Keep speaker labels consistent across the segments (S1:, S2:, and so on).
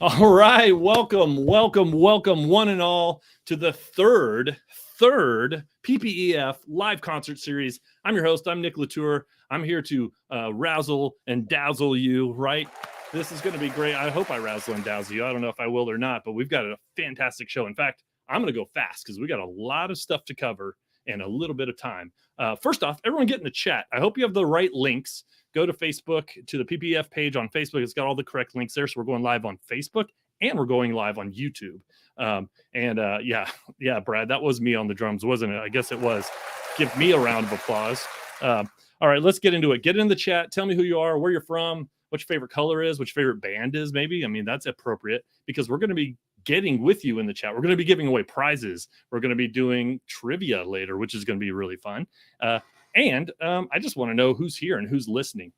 S1: All right, welcome, one and all, to the third PPEF live concert series. I'm your host. I'm Nick Latour. I'm here to razzle and dazzle you, right? This is going to be great. I hope I razzle and dazzle you. I don't know if I will or not, but we've got a fantastic show. In fact, I'm going to go fast because we got a lot of stuff to cover and a little bit of time. First off, everyone get in the chat. I hope you have the right links. Go to Facebook, to the PPEF page on Facebook. It's got all the correct links there. So we're going live on Facebook and we're going live on YouTube. Yeah, Brad, that was me on the drums, wasn't it? I guess it was. Give me a round of applause. All right, let's get into it. Get in the chat. Tell me who you are, where you're from, what your favorite color is, what your favorite band is, maybe. I mean, that's appropriate because we're going to be getting with you in the chat. We're going to be giving away prizes. We're going to be doing trivia later, which is going to be really fun. And I just want to know who's here and who's listening.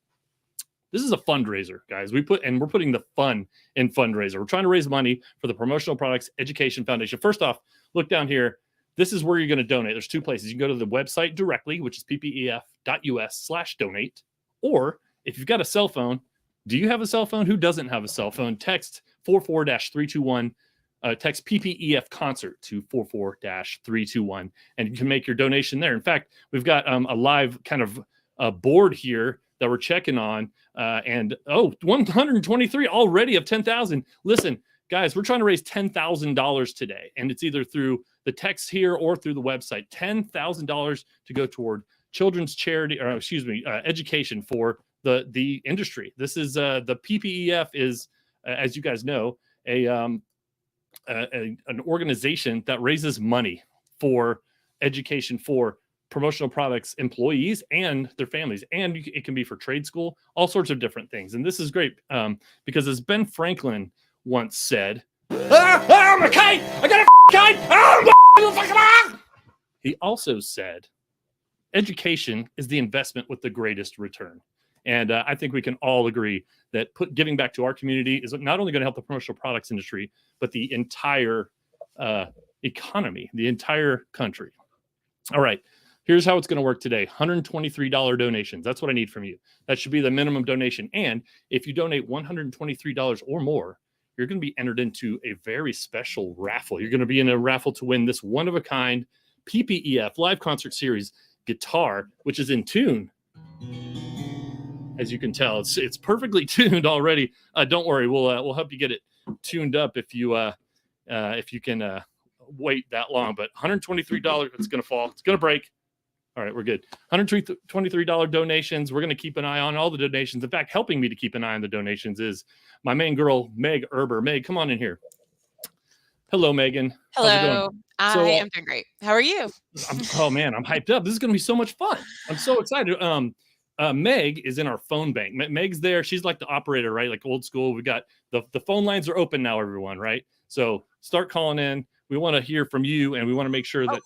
S1: This is a fundraiser, guys. We're putting the fun in fundraiser. We're trying to raise money for the Promotional Products Education Foundation. First off, look down here. This is where you're going to donate. There's two places. You can go to the website directly, which is ppef.us/donate. Or if you've got a cell phone, do you have a cell phone? Who doesn't have a cell phone? Text 44-321. Text PPEF concert to 44-321, and you can make your donation there. In fact, we've got a live kind of board here that we're checking on, and 123 already of 10,000. Listen, guys, we're trying to raise $10,000 today, and it's either through the text here or through the website. $10,000 to go toward children's charity, or education for the industry. This is the PPEF is, as you guys know, an organization that raises money for education for promotional products employees and their families, and it can be for trade school, all sorts of different things. And this is great because, as Ben Franklin once said, I'm a kite! I got a kite! He also said, education is the investment with the greatest return. And I think we can all agree that giving back to our community is not only going to help the promotional products industry, but the entire economy, the entire country. All right. Here's how it's going to work today. $123 donations. That's what I need from you. That should be the minimum donation. And if you donate $123 or more, you're going to be entered into a very special raffle. You're going to be in a raffle to win this one-of-a-kind PPEF live concert series guitar, which is in tune. As you can tell, it's perfectly tuned already. Don't worry, we'll help you get it tuned up if you can wait that long. But $123, it's going to fall. It's going to break. All right, we're good. $123 donations. We're going to keep an eye on all the donations. In fact, helping me to keep an eye on the donations is my main girl, Meg Erber. Meg, come on in here. Hello, Megan.
S2: Hello. I am doing great. How are you?
S1: Oh, man, I'm hyped up. This is going to be so much fun. I'm so excited. Meg is in our phone bank. Meg's there. She's like the operator, right? Like old school. We got the phone lines are open now, everyone, right? So start calling in. We want to hear from you, and we want to make sure that.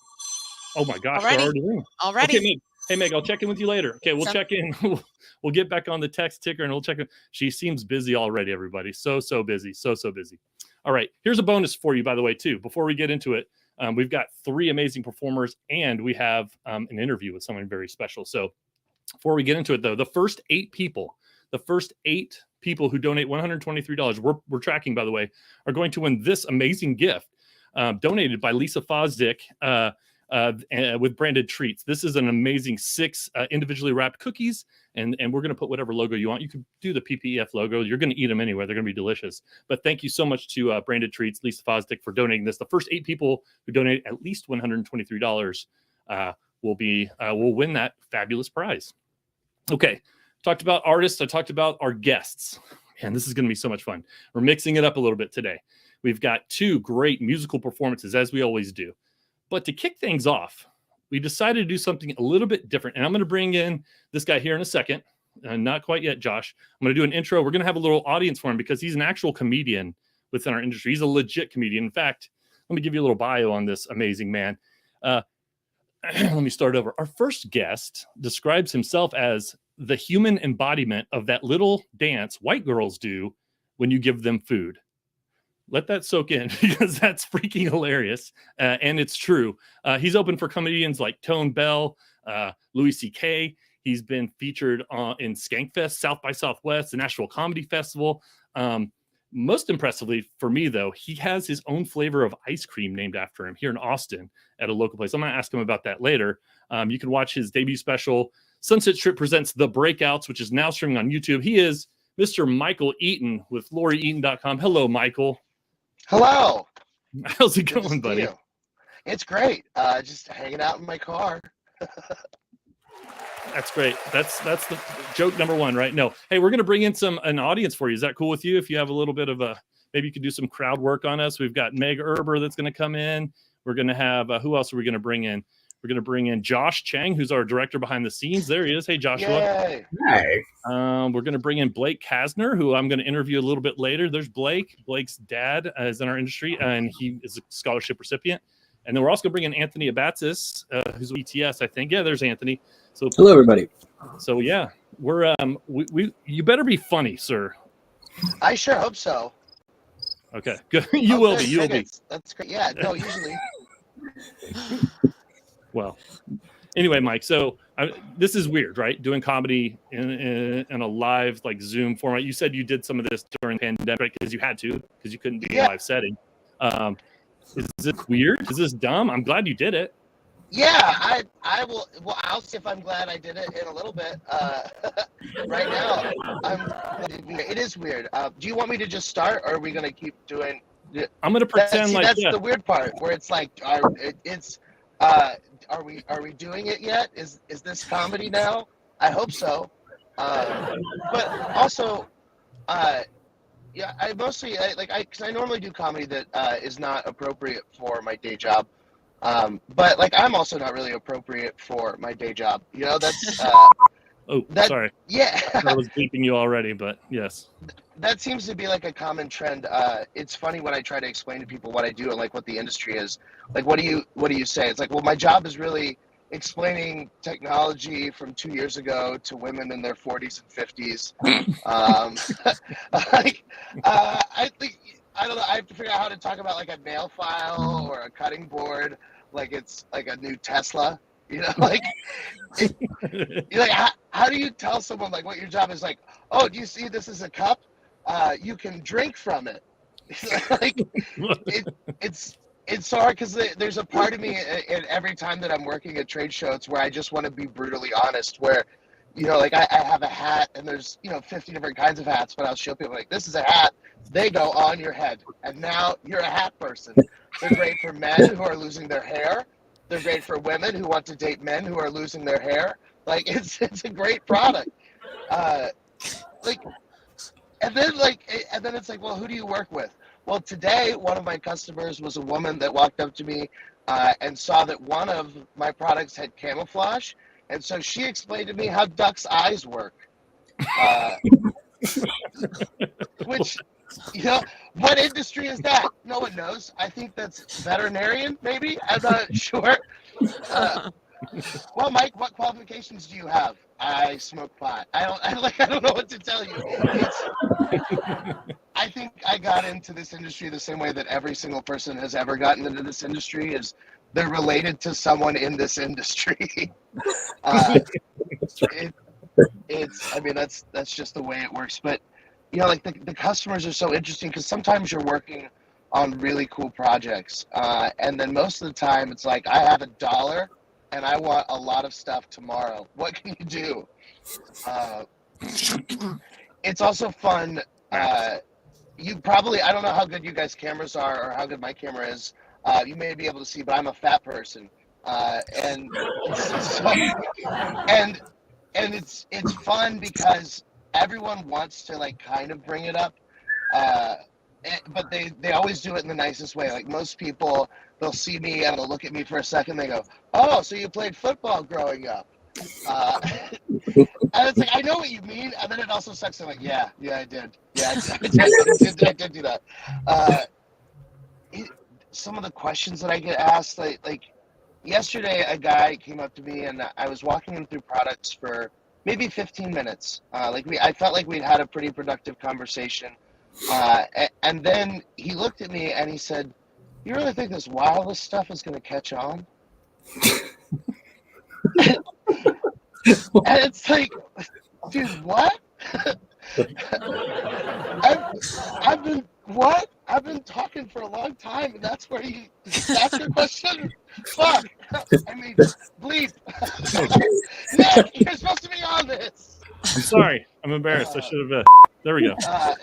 S1: Oh my gosh, they're already ringing.
S2: Already.
S1: Okay, Meg. Hey, Meg, I'll check in with you later. Okay, we'll check in. We'll get back on the text ticker, and we'll check in. She seems busy already, everybody. So busy. So busy. All right, here's a bonus for you, by the way, too. Before we get into it, we've got 3 amazing performers, and we have an interview with someone very special. So before we get into it, though, the first 8 people who donate $123, we're tracking, by the way, are going to win this amazing gift donated by Lisa Fosdick with branded treats. This is an amazing 6 individually wrapped cookies, and we're going to put whatever logo you want. You can do the PPEF logo. You're going to eat them anyway. They're going to be delicious. But thank you so much to Branded Treats, Lisa Fosdick, for donating this. The first 8 people who donate at least $123 will win that fabulous prize. Okay, talked about artists. I talked about our guests. Man, this is going to be so much fun. We're mixing it up a little bit today. We've got 2 great musical performances, as we always do. But to kick things off, we decided to do something a little bit different. And I'm going to bring in this guy here in a second. Not quite yet, Josh. I'm going to do an intro. We're going to have a little audience for him because he's an actual comedian within our industry. He's a legit comedian. In fact, let me give you a little bio on this amazing man. Let me start over. Our first guest describes himself as the human embodiment of that little dance white girls do when you give them food. Let that soak in because that's freaking hilarious. And it's true. He's open for comedians like Tone Bell, Louis C.K. He's been featured in Skankfest, South by Southwest, the Nashville Comedy Festival. Most impressively for me, though, he has his own flavor of ice cream named after him here in Austin at a local place. I'm going to ask him about that later. You can watch his debut special, Sunset Strip Presents The Breakouts, which is now streaming on YouTube. He is Mr. Michael Eaton with LoriEaton.com. Hello, Michael.
S3: Hello.
S1: How's it going, buddy?
S3: It's great. Just hanging out in my car.
S1: That's great. That's the joke number 1, right? No. Hey, we're going to bring in an audience for you. Is that cool with you? If you have a little bit of maybe you could do some crowd work on us. We've got Meg Erber that's going to come in. We're going to have, who else are we going to bring in? We're going to bring in Josh Chang, who's our director behind the scenes. There he is. Hey, Joshua.
S3: Yay.
S4: Hi.
S1: We're going to bring in Blake Kasner, who I'm going to interview a little bit later. There's Blake. Blake's dad is in our industry, and he is a scholarship recipient. And then we're also going to bring in Anthony Abatsis, who's ETS, I think. Yeah, there's Anthony. So
S4: hello, everybody.
S1: So yeah, we're you better be funny, sir.
S3: I sure hope so.
S1: Okay, good. You will be. You'll be.
S3: That's great. Yeah. No, usually.
S1: Well, anyway, Mike. So this is weird, right? Doing comedy in a live like Zoom format. You said you did some of this during the pandemic because you had to, because you couldn't be in a live setting. Is this weird? Is this dumb? I'm glad you did it.
S3: Yeah, I will. Well, I'll see if I'm glad I did it in a little bit. Right now, it is weird. Do you want me to just start, or are we gonna keep doing?
S1: I'm gonna pretend
S3: that's the weird part where it's like, are we doing it yet? Is this comedy now? I hope so. But also, yeah, I mostly because I normally do comedy that is not appropriate for my day job. But like I'm also not really appropriate for my day job. You know, that's
S1: sorry.
S3: Yeah.
S1: I was beeping you already, but yes.
S3: That seems to be like a common trend. It's funny when I try to explain to people what I do and like what the industry is. Like what do you say? It's like, well, my job is really explaining technology from 2 years ago to women in their 40s and 50s. I think, I don't know, I have to figure out how to talk about like a nail file or a cutting board like it's like a new Tesla, like you're like, how do you tell someone like what your job is? Like, oh, do you see this is a cup? You can drink from it. Like it's so hard because there's a part of me, and every time that I'm working at trade shows where I just want to be brutally honest, where like I have a hat and there's 50 different kinds of hats, but I'll show people like, this is a hat, they go on your head, and now you're a hat person. They're great for men who are losing their hair. They're great for women who want to date men who are losing their hair. Like it's a great product. And then it's like, well, who do you work with? Well, today one of my customers was a woman that walked up to me and saw that one of my products had camouflage, and so she explained to me how ducks' eyes work. Which, what industry is that? No one knows. I think that's veterinarian, maybe. I'm not sure. Well, Mike, what qualifications do you have? I smoke pot. I don't know what to tell you. I think I got into this industry the same way that every single person has ever gotten into this industry, is they're related to someone in this industry. That's just the way it works. But like the customers are so interesting because sometimes you're working on really cool projects, and then most of the time it's like, I have $1 and I want a lot of stuff tomorrow. What can you do? It's also fun. You probably, I don't know how good you guys' cameras are or how good my camera is. You may be able to see, but I'm a fat person, and it's fun because everyone wants to like kind of bring it up, but they always do it in the nicest way. Like most people, they'll see me and they'll look at me for a second. They go, "Oh, so you played football growing up?" And it's like, I know what you mean, and then it also sucks. I'm like, yeah, I did. Yeah, I did do that. Some of the questions that I get asked, like yesterday, a guy came up to me and I was walking him through products for maybe 15 minutes. I felt like we'd had a pretty productive conversation. And then he looked at me and he said, "You really think this wireless stuff is going to catch on?" And it's like, dude, what? I've been talking for a long time, and that's where that's your question? Fuck. I mean, bleep. Nick, you're supposed to be on this.
S1: I'm sorry. I'm embarrassed. I should have been. There we go.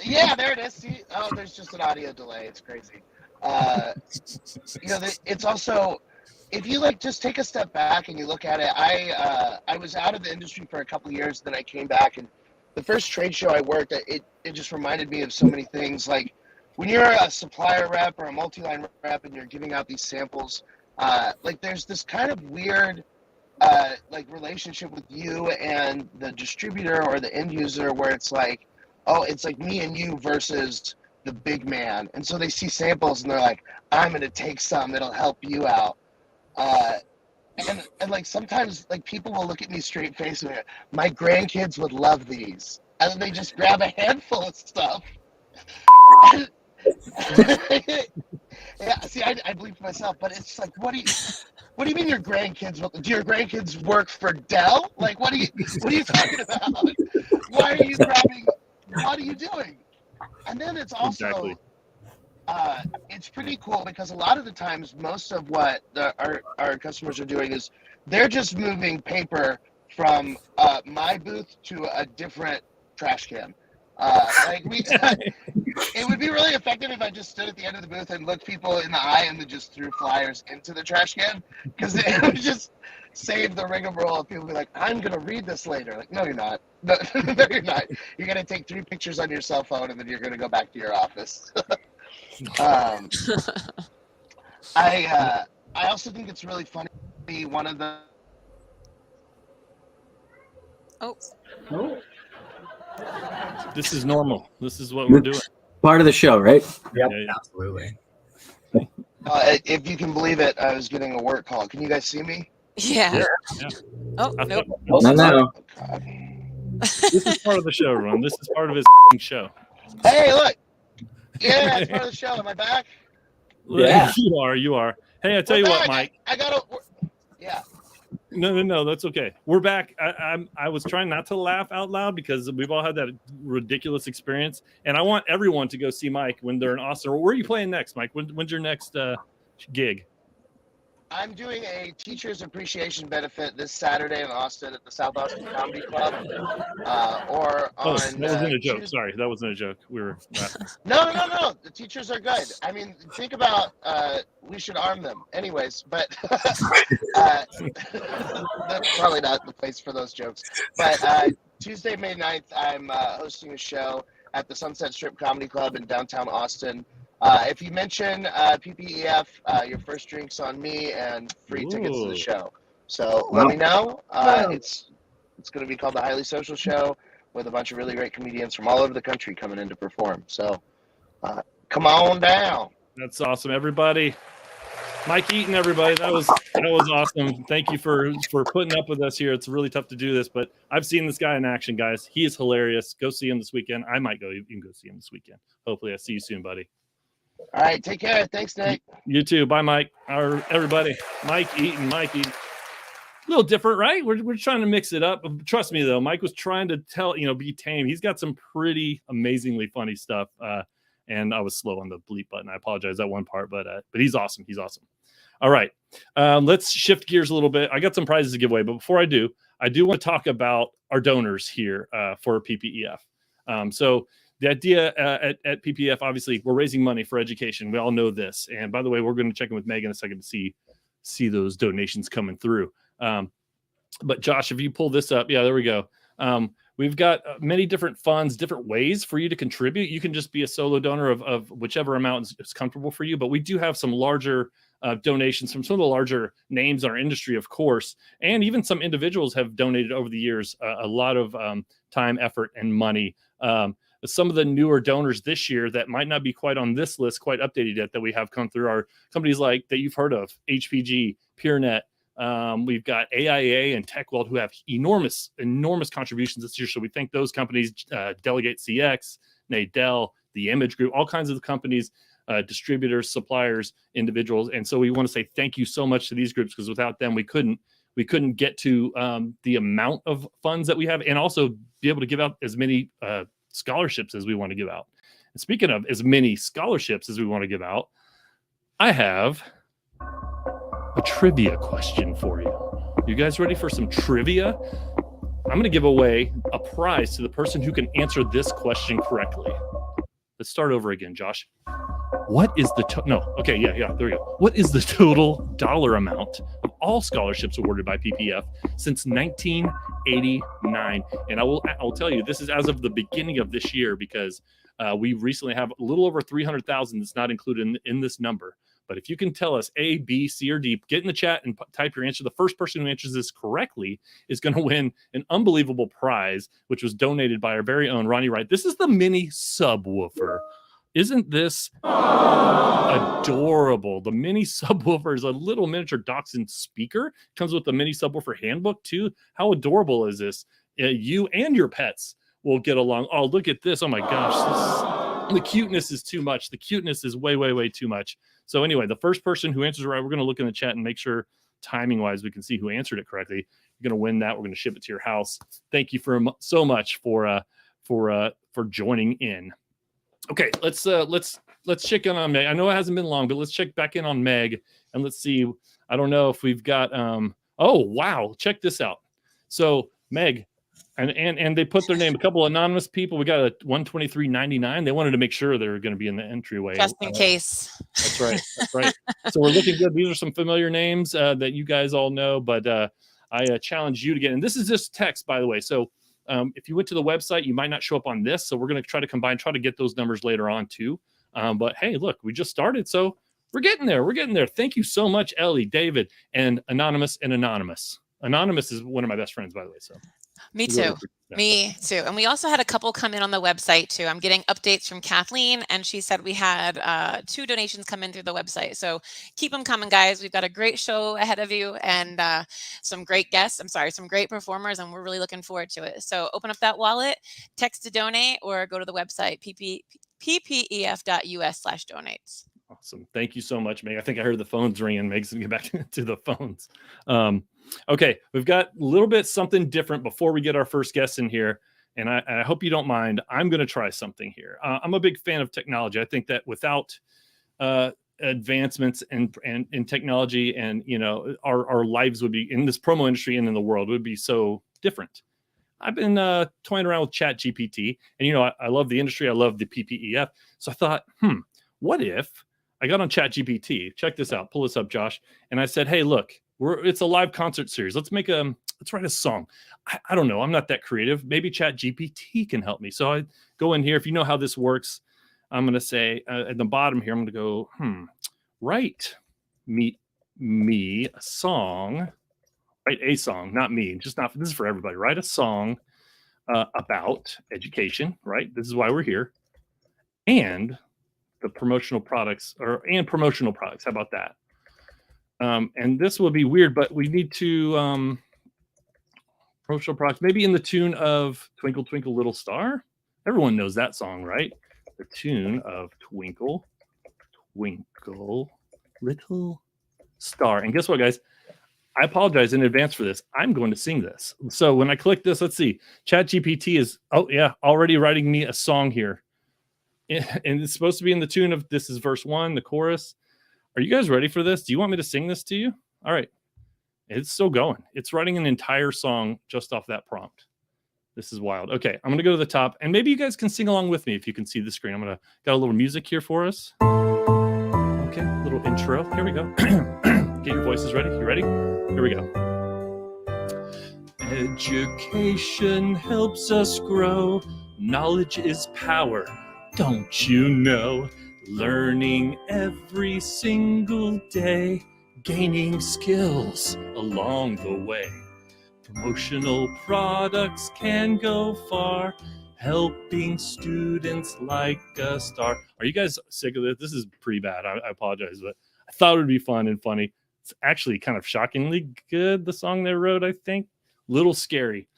S3: Yeah, there it is. See? Oh, there's just an audio delay. It's crazy. It's also, if you just take a step back and you look at it, I was out of the industry for a couple of years, then I came back, and the first trade show I worked at, it just reminded me of so many things. Like when you're a supplier rep or a multi-line rep and you're giving out these samples, there's this kind of weird relationship with you and the distributor or the end user where it's like, oh, it's like me and you versus the big man. And so they see samples and they're like, I'm going to take some, it'll help you out. And sometimes people will look at me straight face and go, my grandkids would love these. And then they just grab a handful of stuff. Yeah, see, I believe for myself, but it's like, what do you mean your grandkids? Do your grandkids work for Dell? What are you talking about? Why are you grabbing? What are you doing? And then it's also, exactly. It's pretty cool because a lot of the times, most of what our customers are doing is they're just moving paper from my booth to a different trash can. It would be really effective if I just stood at the end of the booth and looked people in the eye and then just threw flyers into the trash can, because it would just save the rigmarole of people be like, I'm going to read this later. Like, no, you're not. No, you're not. You're going to take 3 pictures on your cell phone and then you're going to go back to your office. I also think it's really funny. One of the
S1: This is normal. This is what we're doing.
S4: Part of the show, right?
S5: Yep,
S1: yeah.
S5: Absolutely.
S3: If you can believe it, I was getting a work call. Can you guys see me?
S2: Yeah.
S1: Yeah.
S2: Oh,
S1: I
S2: nope.
S1: thought-
S4: No.
S1: This is part of the show, Ron. This is part of his show.
S3: Hey, look. Yeah, it's part of the show. Am I back?
S4: Yeah.
S1: You are. Hey, I tell
S3: We're
S1: you
S3: back.
S1: what, Mike.
S3: I gotta. Yeah.
S1: No, that's okay. We're back. I was trying not to laugh out loud because we've all had that ridiculous experience, and I want everyone to go see Mike when they're in Austin. Where are you playing next, Mike? When's your next gig?
S3: I'm doing a teacher's appreciation benefit this Saturday in Austin at the South Austin Comedy Club. Or on.
S1: That wasn't a joke.
S3: Tuesday.
S1: Sorry, that wasn't a joke. We were laughing.
S3: No. The teachers are good. I mean, think about we should arm them. Anyways, but that's probably not the place for those jokes. But Tuesday, May 9th, I'm hosting a show at the Sunset Strip Comedy Club in downtown Austin. If you mention PPEF, your first drink's on me and free tickets to the show. So let me know. It's going to be called the Highly Social Show with a bunch of really great comedians from all over the country coming in to perform. So come on down.
S1: That's awesome, everybody. Mike Eaton, everybody. That was awesome. Thank you for putting up with us here. It's really tough to do this, but I've seen this guy in action, guys. He is hilarious. Go see him this weekend. I might go. You can go see him this weekend. Hopefully, I see you soon, buddy.
S3: All right, take care. Thanks, Nick.
S1: You too. Bye, Mike. Everybody. Mike Eaton. A little different, right? We're trying to mix it up. Trust me, though. Mike was trying to be tame. He's got some pretty amazingly funny stuff. And I was slow on the bleep button. I apologize that one part, but he's awesome. He's awesome. All right. Let's shift gears a little bit. I got some prizes to give away, but before I do want to talk about our donors here for PPEF. So the idea at PPEF, obviously, we're raising money for education. We all know this. And by the way, we're going to check in with Meg in a second to see those donations coming through. But Josh, if you pull this up, yeah, there we go. We've got many different funds, different ways for you to contribute. You can just be a solo donor of whichever amount is comfortable for you. But we do have some larger donations from some of the larger names in our industry, of course. And even some individuals have donated over the years a lot of time, effort, and money. Some of the newer donors this year that might not be quite on this list, quite updated yet, that we have come through are companies like that you've heard of, HPG, PeerNet. We've got AIA and TechWeld who have enormous contributions this year. So we thank those companies, Delegate CX, Nadell, the Image Group, all kinds of companies, distributors, suppliers, individuals. And so we want to say thank you so much to these groups, because without them, we couldn't get to the amount of funds that we have, and also be able to give out as many scholarships as we want to give out. And speaking of as many scholarships as we want to give out, I have a trivia question for you. You guys ready for some trivia? I'm going to give away a prize to the person who can answer this question correctly. Let's start over again, Josh. What is the there we go. What is the total dollar amount of all scholarships awarded by PPEF since 1989? And I'll tell you, this is as of the beginning of this year, because we recently have a little over 300,000 that's not included in this number. But if you can tell us A, B, C, or D, get in the chat and type your answer. The first person who answers this correctly is going to win an unbelievable prize, which was donated by our very own Ronnie Wright. This is the mini subwoofer. Isn't this adorable? The mini subwoofer is a little miniature Dachshund speaker. Comes with the mini subwoofer handbook too. How adorable is this? You and your pets will get along. Oh, look at this. Oh my gosh. The cuteness is too much. The cuteness is way, way, way too much. So anyway, the first person who answers right, we're going to look in the chat and make sure timing-wise we can see who answered it correctly. You're going to win that. We're going to ship it to your house. Thank you so much for joining in. Okay, let's check in on Meg. I know it hasn't been long, but let's check back in on Meg and let's see. I don't know if we've got. Oh wow, check this out. So Meg, and they put their name. A couple anonymous people. We got a $123.99. They wanted to make sure they were going to be in the entryway,
S2: just in case.
S1: That's right. That's right. So we're looking good. These are some familiar names that you guys all know, but I challenge you to get. And this is just text, by the way. So. If you went to the website, you might not show up on this. So we're going to try to get those numbers later on too. But hey, look, we just started. So we're getting there. We're getting there. Thank you so much, Ellie, David, and Anonymous. Anonymous is one of my best friends, by the way. So
S2: Me
S1: Really
S2: too. Me too. And we also had a couple come in on the website too. I'm getting updates from Kathleen, and she said we had 2 donations come in through the website. So keep them coming, guys. We've got a great show ahead of you and some great guests. some great performers, and we're really looking forward to it. So open up that wallet, text to donate, or go to the website ppef.us/donates.
S1: Awesome. Thank you so much, Meg. I think I heard the phones ringing. Meg's going to get back to the phones. Okay, we've got a little bit something different before we get our first guest in here. And I hope you don't mind. I'm going to try something here. I'm a big fan of technology. I think that without advancements in technology and, our lives would be in this promo industry and in the world would be so different. I've been toying around with Chat GPT, and, I love the industry. I love the PPEF. So I thought, what if I got on Chat GPT? Check this out. Pull this up, Josh. And I said, hey, look, it's a live concert series. Let's write a song. I don't know. I'm not that creative. Maybe Chat GPT can help me. So I go in here. If you know how this works, I'm going to say at the bottom here, I'm going to go, write me a song. Write a song, not me. This is for everybody. Write a song about education, right? This is why we're here. And the promotional products. How about that? And this will be weird, but we need to promotional products, maybe in the tune of Twinkle, Twinkle, Little Star. Everyone knows that song, right? The tune of Twinkle, Twinkle, Little Star. And guess what, guys? I apologize in advance for this. I'm going to sing this. So when I click this, let's see. ChatGPT is, already writing me a song here. And it's supposed to be in the tune of, this is verse 1, the chorus. Are you guys ready for this? Do you want me to sing this to you? All right. It's still going. It's writing an entire song just off that prompt. This is wild. Okay, I'm going to go to the top, and maybe you guys can sing along with me if you can see the screen. Got a little music here for us. Okay, little intro. Here we go. Get your voices ready. You ready? Here we go. Education helps us grow. Knowledge is power. Don't you know? Learning every single day. Gaining skills along the way. Promotional products can go far. Helping students like a star. Are you guys sick of this? This is pretty bad. I apologize, but I thought it would be fun and funny. It's actually kind of shockingly good, the song they wrote, I think. Little scary.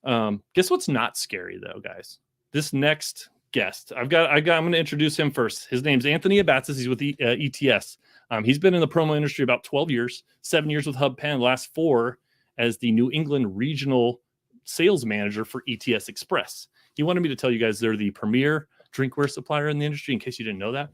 S1: Guess what's not scary, though, guys? This next guest. I'm going to introduce him first. His name's Anthony Abatsis. He's with ETS. He's been in the promo industry about 12 years, 7 years with HubPen, last 4 as the New England regional sales manager for ETS Express. He wanted me to tell you guys they're the premier drinkware supplier in the industry, in case you didn't know that.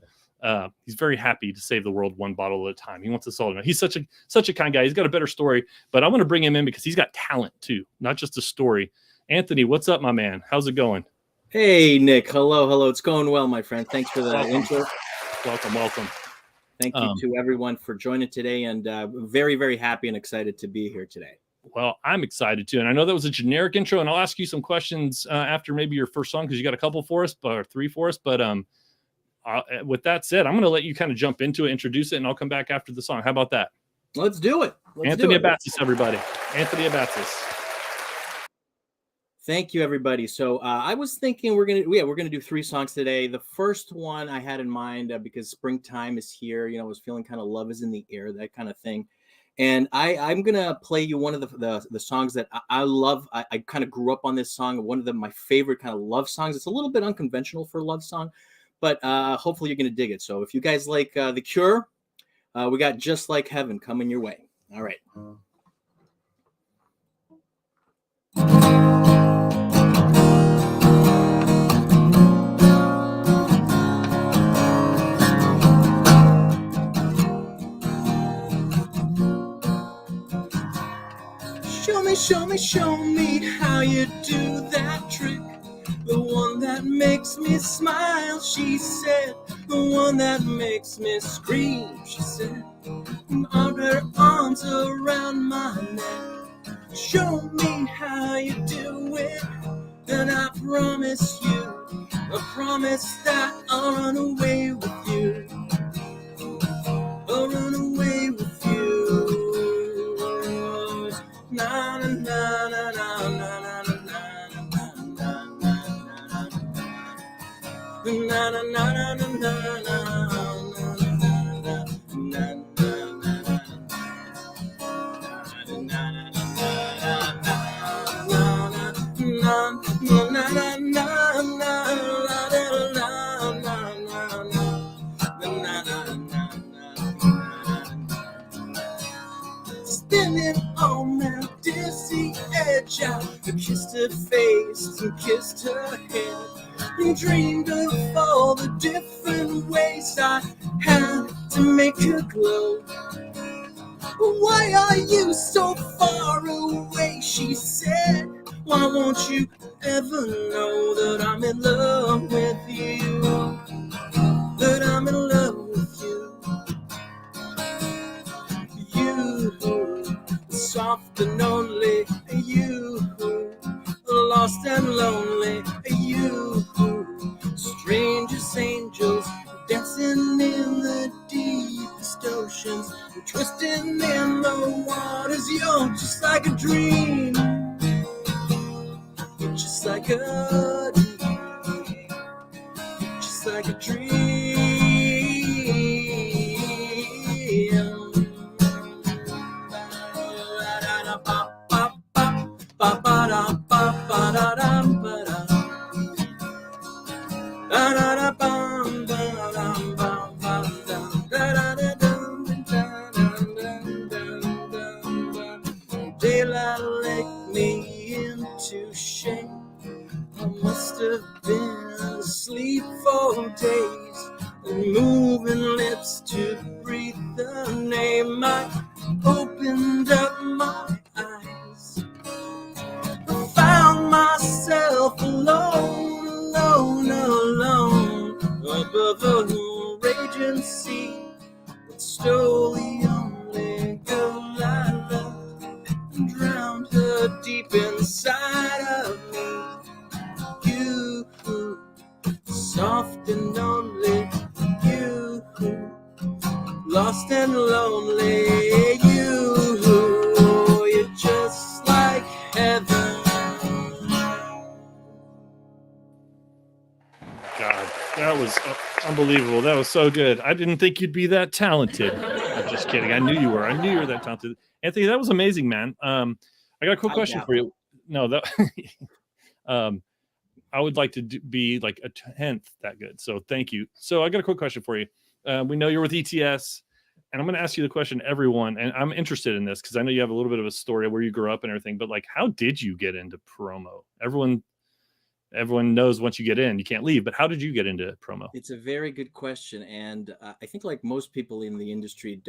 S1: He's very happy to save the world one bottle at a time. He wants us all to know. He's such a kind guy. He's got a better story, but I want to bring him in because he's got talent too, not just a story. Anthony, what's up, my man? How's it going?
S4: Hey, Nick. Hello. It's going well, my friend. Thanks for the intro.
S1: Welcome.
S4: Thank you to everyone for joining today, and very, very happy and excited to be here today.
S1: Well, I'm excited too. And I know that was a generic intro, and I'll ask you some questions after maybe your first song, because you got a couple for us, or 3 for us. But with that said, I'm going to let you kind of jump into it, introduce it, and I'll come back after the song. How about that?
S4: Let's do it.
S1: Anthony Abatsis, everybody. Anthony Abatsis.
S4: Thank you, everybody. So I was thinking we're gonna do 3 songs today. The first one I had in mind because springtime is here. I was feeling kind of love is in the air, that kind of thing. And I'm gonna play you one of the songs that I love. I kind of grew up on this song. One of my favorite kind of love songs. It's a little bit unconventional for a love song, but hopefully you're gonna dig it. So if you guys like The Cure, we got Just Like Heaven coming your way. All right. Show me how you do that trick. The one that makes me smile, she said. The one that makes me scream, she said. On her arms around my neck. Show me how you do it. Then I promise that I'll run away with you. I'll run away with you. Na na na na na na na Na na na na na na spinning on that dizzy edge. I kissed her face and kissed her head and dreamed of all the different ways I had to make her glow. Why are you so far away? She said. Why won't you ever know that I'm in love with you? That I'm in love with you. You, soft and only. You, lost and lonely. You, strangest angels dancing in the deepest oceans, twisting in the waters. You're just like a dream. Just like a dream, just like a dream. Daylight licked me into shape. I must have been asleep for days, moving lips to breathe the name. I opened up my eyes, I found myself alone, alone, alone, above the raging sea. But stole the only girl I loved and drowned her deep inside of me. You, soft and lonely. You, lost and lonely. You're just like heaven.
S1: God, that was unbelievable. That was so good. I didn't think you'd be that talented. I'm just kidding. I knew you were. I knew you were that talented. Anthony, that was amazing, man. I got a quick question for you. No, that I would like to be like a 10th that good. So thank you. So I got a quick question for you. We know you're with ETS, and I'm going to ask you the question, everyone, and I'm interested in this because I know you have a little bit of a story of where you grew up and everything, but like, how did you get into promo? Everyone knows once you get in, you can't leave, but how did you get into promo?
S4: It's a very good question. And I think like most people in the industry,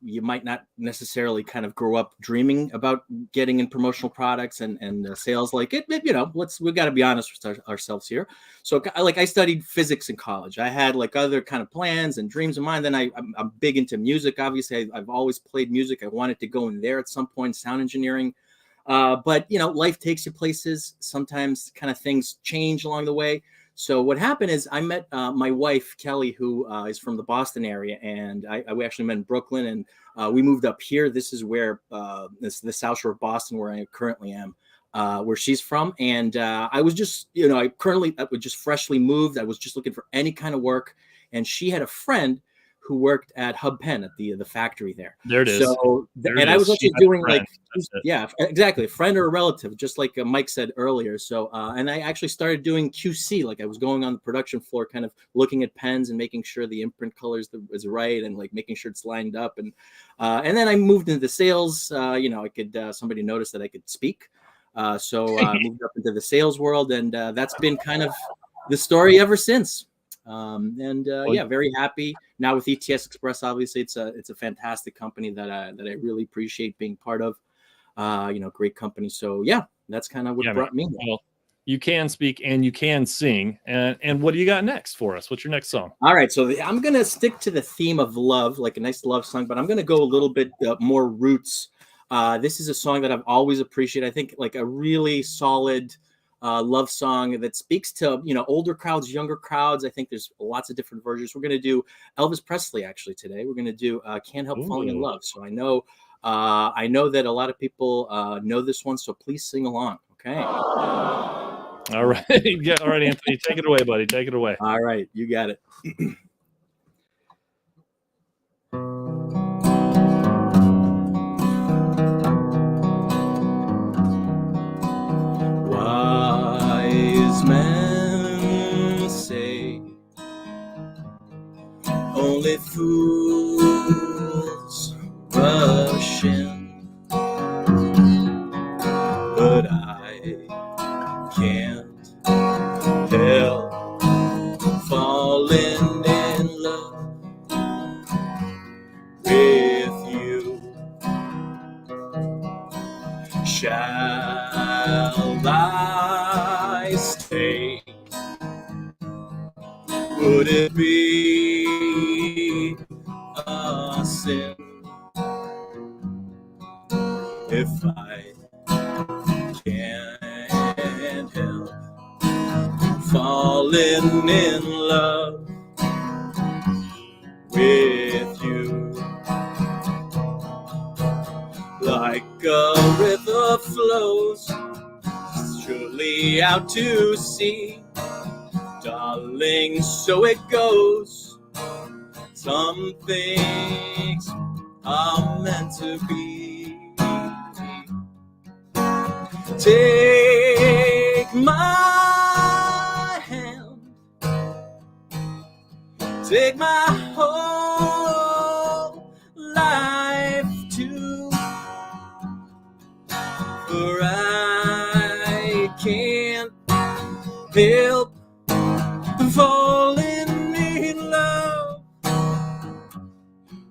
S4: you might not necessarily kind of grow up dreaming about getting in promotional products and sales like it. We got to be honest with ourselves here. So like I studied physics in college. I had like other kind of plans and dreams in mind. Then I'm big into music. Obviously, I've always played music. I wanted to go in there at some point, sound engineering. But life takes you places. Sometimes kind of things change along the way. So what happened is I met my wife, Kelly, who is from the Boston area. And we actually met in Brooklyn, and we moved up here. This is where the South Shore of Boston, where I currently am, where she's from. And I was just, I was just freshly moved. I was just looking for any kind of work. And she had a friend who worked at Hub Pen at the factory there.
S1: There it is.
S4: So, I was actually doing like, yeah, exactly. A friend or a relative, just like Mike said earlier. So, and I actually started doing QC. Like I was going on the production floor, kind of looking at pens and making sure the imprint colors is right and like making sure it's lined up. And then I moved into the sales. I could, somebody noticed that I could speak. So I moved up into the sales world, and that's been kind of the story ever since. Very happy now with ETS Express. Obviously, it's a fantastic company that I really appreciate being part of. Great company. So yeah, that's kind of what brought me.
S1: Well, you can speak and you can sing. And what do you got next for us? What's your next song?
S4: All right, so I'm gonna stick to the theme of love, like a nice love song, but I'm gonna go a little bit more roots. This is a song that I've always appreciated. I think like a really solid love song that speaks to older crowds, younger crowds. I think there's lots of different versions. We're going to do Elvis Presley actually today. We're going to do Can't Help Falling in Love. So I know that a lot of people know this one, so please sing along. Okay.
S1: All right. Yeah. All right, Anthony. Take it away, buddy. Take it away.
S4: All right, you got it. Wise men say only fools rush in, but I can't help falling in love with you. Shall I stay? Would it be a sin if I can't help falling in love with you? Like a river flows surely out to sea, darling, so it goes. Some things are meant to be. Take my hand, take my whole life too, for I can't help falling in love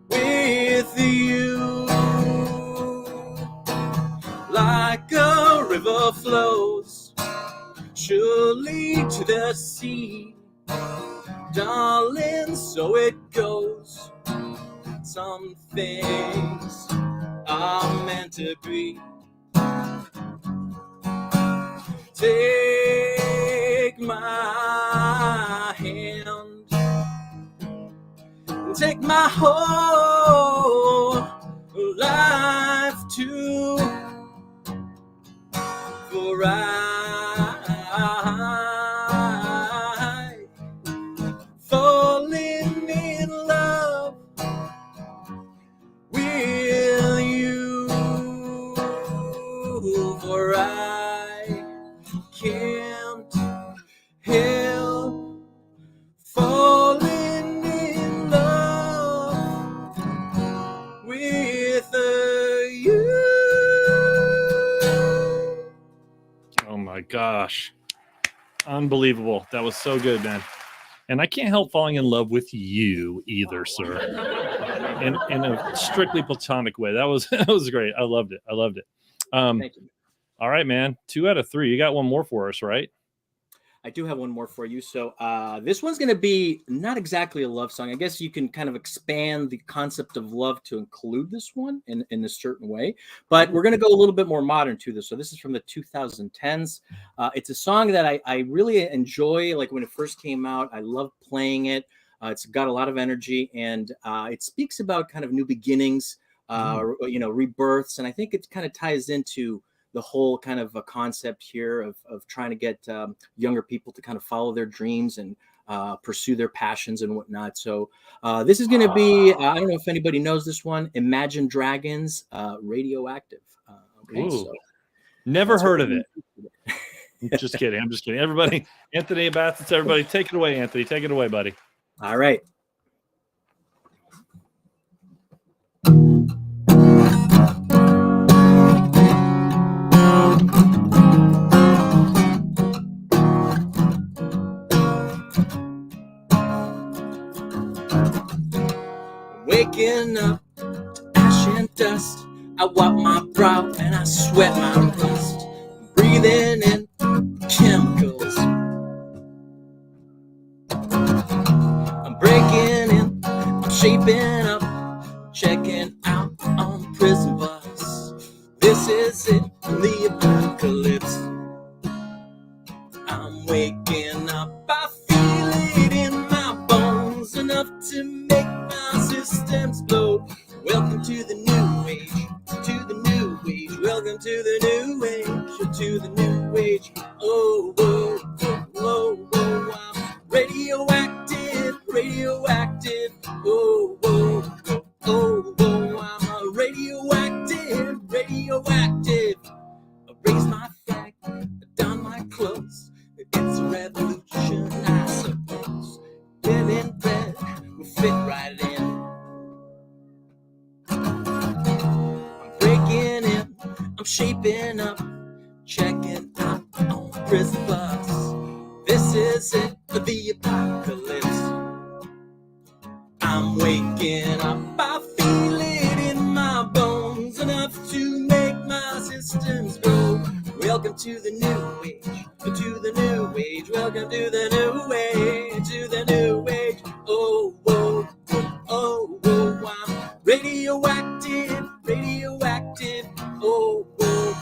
S4: with you. Like a river flows surely to the sea, darling, so it goes. Some things are meant to be. Take my hand, take my whole life too, for I falling in love with you, for I can't help falling in love with you.
S1: Oh my gosh. Unbelievable. That was so good, man. And I can't help falling in love with you either, sir. In a strictly platonic way. That was great. I loved it.
S4: Thank you.
S1: All right, man. 2 out of 3. You got one more for us, right?
S4: I do have one more for you. So this one's going to be not exactly a love song. I guess you can kind of expand the concept of love to include this one in a certain way. But we're going to go a little bit more modern to this. So this is from the 2010s. It's a song that I really enjoy. Like when it first came out, I love playing it. It's got a lot of energy, and it speaks about kind of new beginnings, rebirths. And I think it kind of ties into the whole kind of a concept here of trying to get younger people to kind of follow their dreams and pursue their passions and whatnot. So this is going to be, I don't know if anybody knows this one, Imagine Dragons, Radioactive.
S1: So never heard of it. I'm just kidding. Everybody, Anthony Bassett, everybody, take it away, Anthony. Take it away, buddy.
S4: All right. Waking up to ash and dust, I wipe my brow and I sweat my rust, breathing in chemicals. I'm breaking in, I'm shaping up, checking out on the prison bus. This is it, the apocalypse. I'm waking up, I feel it in my bones, enough to make my systems blow. Welcome to the new age, welcome to the new age, to the new age. Oh, whoa, whoa, whoa, I'm radioactive, radioactive. Oh, whoa, oh, whoa, I'm a radioactive, radioactive. I raise my flag, don my clothes. It's a revolution, I suppose. Women red will fit right in. I'm breaking in, I'm shaping up, checking out on Prison Plus. This is it, the apocalypse. I'm waking up, I feel it in my bones, enough to make my systems grow. Welcome to the new age, to the new age. Welcome to the new age, to the new age. Oh, whoa, oh, whoa, I'm radioactive, radioactive. Oh, whoa,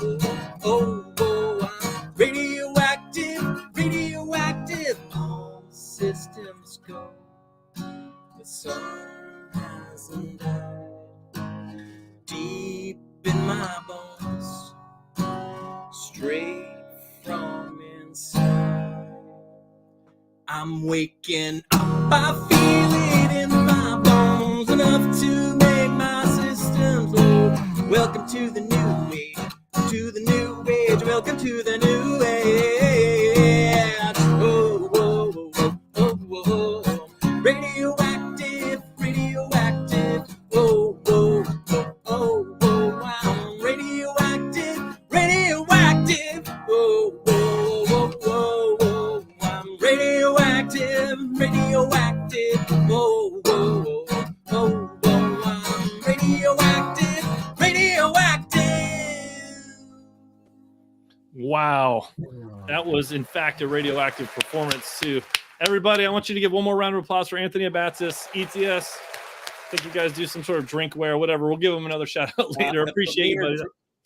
S4: oh, whoa, I'm radioactive, radioactive. All systems go. The sun hasn't died deep in my bones, straight from inside. I'm waking up, I feel it in my bones, enough to make my systems low. Welcome to the new age, to the new age. Welcome to the new age. Oh, whoa, whoa, oh, whoa, whoa. Radioactive, radioactive. Oh, whoa, oh, whoa, I'm radioactive, radioactive. Oh, whoa, whoa, whoa, whoa, I'm radioactive, radioactive. Oh, whoa, whoa, oh, whoa, I'm radioactive, radioactive.
S1: Wow. That was, in fact, a radioactive performance, too. Everybody, I want you to give one more round of applause for Anthony Abatsis, ETS. I think you guys do some sort of drinkware, whatever. We'll give him another shout out later. Appreciate you, buddy.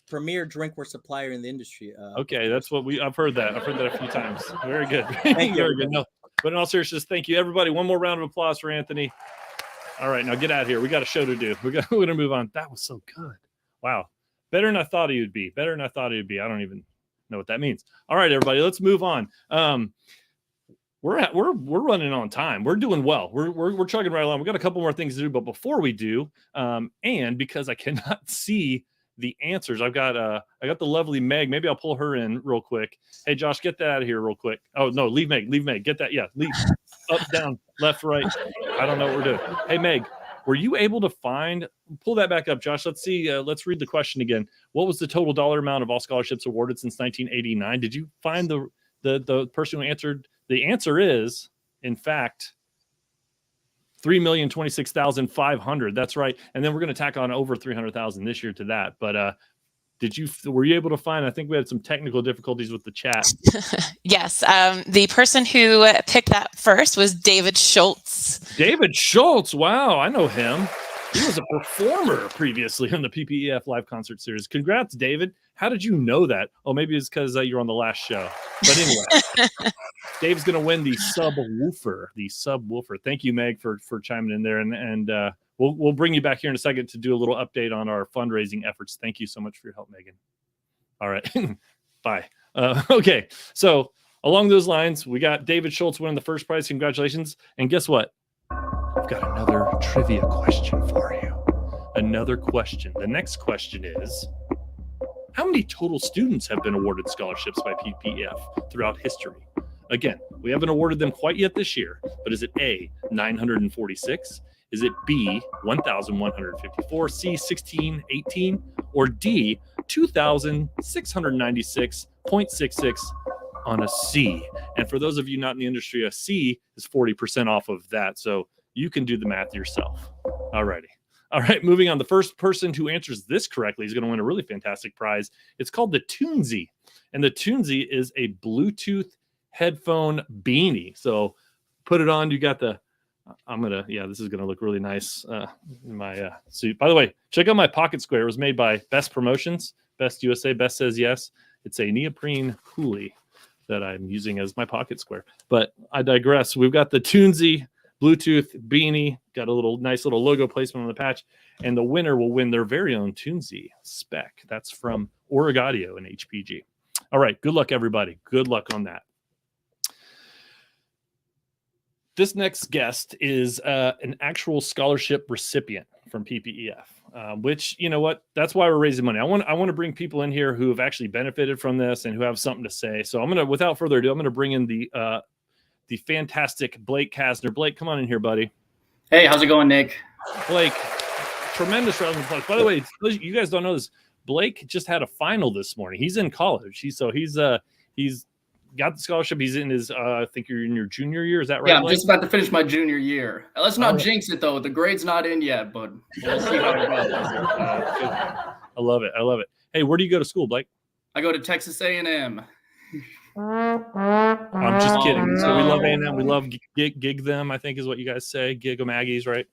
S4: Premier drinkware supplier in the industry.
S1: Okay, that's what I've heard that. I've heard that a few times. Very good.
S4: Thank you,
S1: Very good. No, but in all seriousness, thank you, everybody. One more round of applause for Anthony. All right, now get out of here. We got a show to do. We're gonna move on. That was so good. Wow, better than I thought he would be. Better than I thought he would be. I don't even know what that means. All right, everybody, let's move on. We're running on time. We're doing well. We're chugging right along. We got a couple more things to do, but before we do, and because I cannot see the answers, I got the lovely Meg. Maybe I'll pull her in real quick. Hey, Josh, get that out of here real quick. Oh no, leave Meg. Get that. Yeah, leave. Up, down, left, right. I don't know what we're doing. Hey, Meg, were you able to pull that back up, Josh? Let's see. Let's read the question again. What was the total dollar amount of all scholarships awarded since 1989? Did you find the person who answered? The answer is, in fact, 3,026,500. That's right. And then we're going to tack on over 300,000 this year to that. But were you able to find? I think we had some technical difficulties with the chat.
S2: Yes. The person who picked that first was David Schultz.
S1: David Schultz. Wow, I know him. He was a performer previously on the PPEF live concert series. Congrats, David. How did you know that? Oh, maybe it's because you're on the last show. But anyway, Dave's going to win the subwoofer. Thank you, Meg, for chiming in there. And we'll bring you back here in a second to do a little update on our fundraising efforts. Thank you so much for your help, Megan. All right. Bye. Okay. So along those lines, we got David Schultz winning the first prize. Congratulations. And guess what? I've got another trivia question for you. Another question. The next question is, how many total students have been awarded scholarships by PPEF throughout history? Again, we haven't awarded them quite yet this year, but is it A, 946? Is it B, 1,154, C, 1,618, or D, 2,696.66 on a C? And for those of you not in the industry, a C is 40% off of that. So you can do the math yourself. All righty. All right, moving on. The first person who answers this correctly is going to win a really fantastic prize. It's called the Toonsy. And the Toonsy is a Bluetooth headphone beanie. So put it on. You got this is going to look really nice in my suit. By the way, check out my pocket square. It was made by Best Promotions, Best USA, Best Says Yes. It's a neoprene coolie that I'm using as my pocket square. But I digress. We've got the Toonsy Bluetooth beanie, got a nice little logo placement on the patch, and the winner will win their very own Toonsy spec. That's from Origaudio and HPG. All right. Good luck, everybody. Good luck on that. This next guest is an actual scholarship recipient from PPEF, which, you know what, that's why we're raising money. I want to bring people in here who have actually benefited from this and who have something to say. So without further ado, I'm going to bring in the fantastic Blake Kasner. Blake, come on in here, buddy.
S5: Hey, how's it going, Nick?
S1: Blake, tremendous round of applause. By the way, you guys don't know this. Blake just had a final this morning. He's in college. He's got the scholarship. He's in his, I think you're in your junior year. Is that right?
S5: Yeah, I'm
S1: Blake?
S5: just about to finish my junior year. Let's not jinx it, though. The grade's not in yet, but we'll see how it goes.
S1: I love it. I love it. Hey, where do you go to school, Blake?
S5: I go to Texas A&M.
S1: I'm just kidding. So we love A&M. We love gig them, I think is what you guys say. Gig them Aggies, right?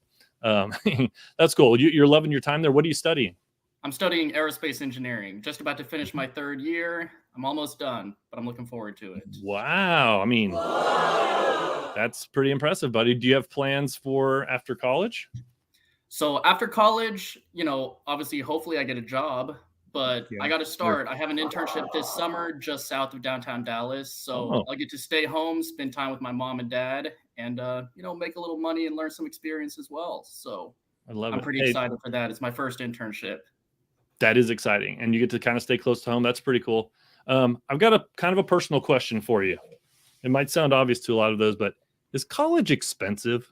S1: That's cool. You're loving your time there. What are you studying?
S5: I'm studying aerospace engineering. Just about to finish my 3rd year. I'm almost done, but I'm looking forward to it.
S1: Wow. I mean, that's pretty impressive, buddy. Do you have plans for after college?
S5: So after college, obviously, hopefully I get a job, but I got to start. I have an internship this summer just south of downtown Dallas. So I'll get to stay home, spend time with my mom and dad, and, make a little money and learn some experience as well. So I'm pretty excited for that. It's my first internship.
S1: That is exciting. And you get to kind of stay close to home. That's pretty cool. I've got a kind of a personal question for you. It might sound obvious to a lot of those, but is college expensive?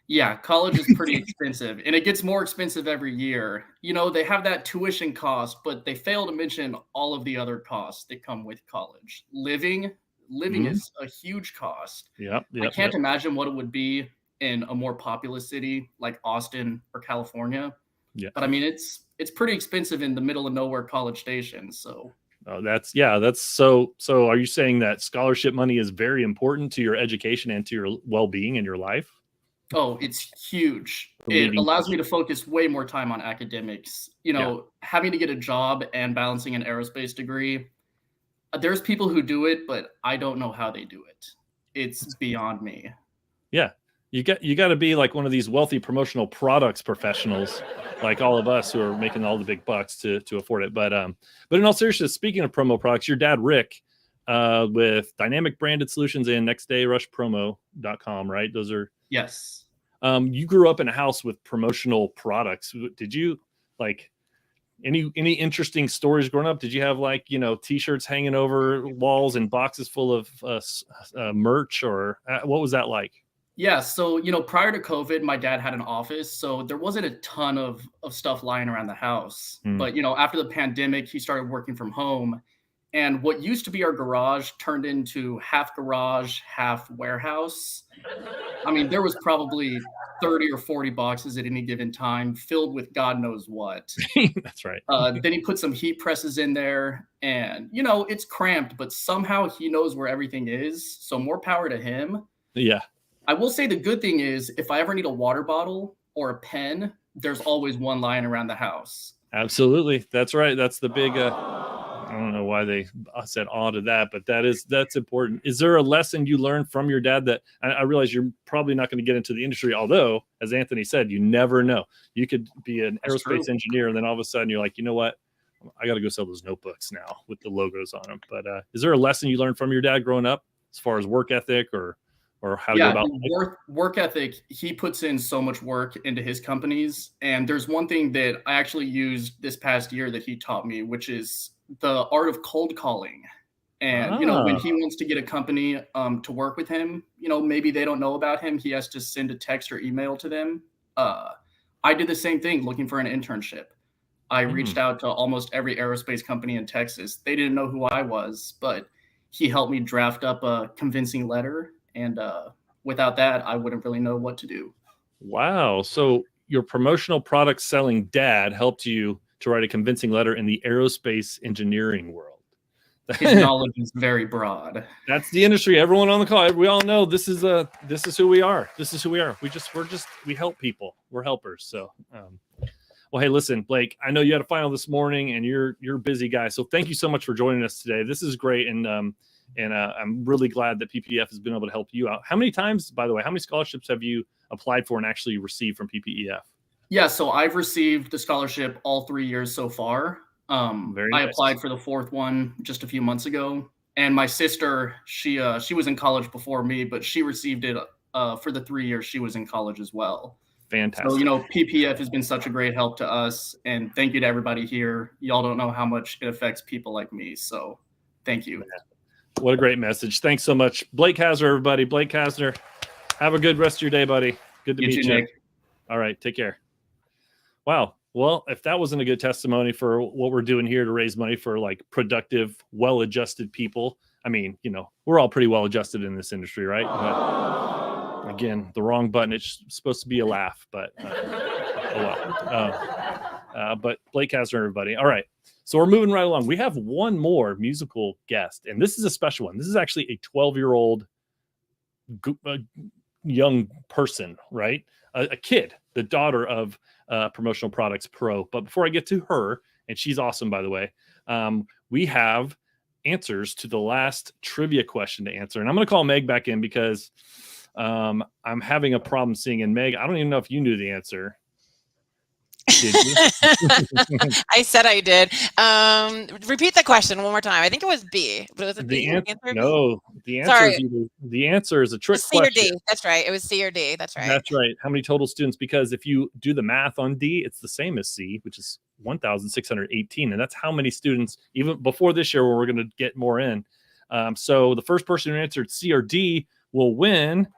S5: Yeah, college is pretty expensive, and it gets more expensive every year. They have that tuition cost, but they fail to mention all of the other costs that come with college. Living is a huge cost. I can't imagine what it would be in a more populous city like Austin or California. Yeah. But I mean, it's pretty expensive in the middle of nowhere College Station. So.
S1: Oh, that's so. Are you saying that scholarship money is very important to your education and to your well-being in your life?
S5: Oh, it's huge. It allows me to focus way more time on academics. Having to get a job and balancing an aerospace degree. There's people who do it, but I don't know how they do it. It's beyond me. Yeah.
S1: You got to be like one of these wealthy promotional products professionals, like all of us who are making all the big bucks to afford it. But in all seriousness, speaking of promo products, your dad Rick, with Dynamic Branded Solutions and nextdayrushpromo.com, right? Those are
S5: yes.
S1: You grew up in a house with promotional products. Did you like any interesting stories growing up? Did you have T-shirts hanging over walls and boxes full of merch, or what was that like?
S5: Yeah. So, prior to COVID, my dad had an office, so there wasn't a ton of stuff lying around the house. But, after the pandemic, he started working from home, and what used to be our garage turned into half garage, half warehouse. I mean, there was probably 30 or 40 boxes at any given time filled with God knows what.
S1: That's right.
S5: Then he put some heat presses in there, and, it's cramped, but somehow he knows where everything is. So more power to him.
S1: Yeah.
S5: I will say the good thing is if I ever need a water bottle or a pen, there's always one lying around the house.
S1: Absolutely. That's right. That's the big, I don't know why they said awe to that, but that's important. Is there a lesson you learned from your dad that I realize you're probably not going to get into the industry, although as Anthony said, you never know. You could be an aerospace engineer and then all of a sudden you're like, you know what? I got to go sell those notebooks now with the logos on them. But is there a lesson you learned from your dad growing up as far as work ethic or how to go about
S5: work ethic? He puts in so much work into his companies. And there's one thing that I actually used this past year that he taught me, which is the art of cold calling. And, when he wants to get a company to work with him, maybe they don't know about him. He has to send a text or email to them. I did the same thing looking for an internship. I reached out to almost every aerospace company in Texas. They didn't know who I was, but he helped me draft up a convincing letter. And without that, I wouldn't really know what to do.
S1: Wow. So your promotional product selling dad helped you to write a convincing letter in the aerospace engineering world.
S5: His knowledge is very broad.
S1: That's the industry. Everyone on the call, we all know this is who we are. This is who we are. We help people. We're helpers. So, well, hey, listen, Blake, I know you had a final this morning and you're a busy guy. So thank you so much for joining us today. This is great. And I'm really glad that PPEF has been able to help you out. How many times, by the way, how many scholarships have you applied for and actually received from PPEF?
S5: Yeah, so I've received the scholarship all 3 years so far.
S1: Very
S5: I
S1: nice.
S5: applied for the 4th one just a few months ago, and my sister, she was in college before me, but she received it for the 3 years she was in college as well.
S1: Fantastic.
S5: So, you know, PPEF has been such a great help to us, and thank you to everybody here. Y'all don't know how much it affects people like me, so thank you.
S1: What a great message. Thanks so much. Blake Hasner, everybody. Blake Hasner, have a good rest of your day, buddy. Good to meet
S5: too,
S1: you.
S5: Nick.
S1: All right, take care. Wow. Well, if that wasn't a good testimony for what we're doing here to raise money for like productive, well-adjusted people, I mean, you know, we're all pretty well-adjusted in this industry, right? But again, the wrong button. It's supposed to be a laugh, but oh well. But Blake Hasner, everybody. All right. So we're moving right along. We have one more musical guest, and this is a special one. This is actually a 12-year-old young person, right? A kid, the daughter of Promotional Products Pro. But before I get to her, and she's awesome, by the way, we have answers to the last trivia question to answer. And I'm going to call Meg back in because I'm having a problem seeing. And Meg, I don't even know if you knew the answer. Did you?
S2: I said I did. Repeat the question one more time. I think it was B. But was it
S1: The
S2: B?
S1: answer, no, the answer
S2: Sorry.
S1: is either, the answer is a
S2: It
S1: trick
S2: was C or
S1: question.
S2: D. That's right. It was C or D. That's right.
S1: That's right. How many total students? Because if you do the math on D, it's the same as C, which is 1,618. And that's how many students, even before this year, where we're going to get more in. So the first person who answered C or D will win.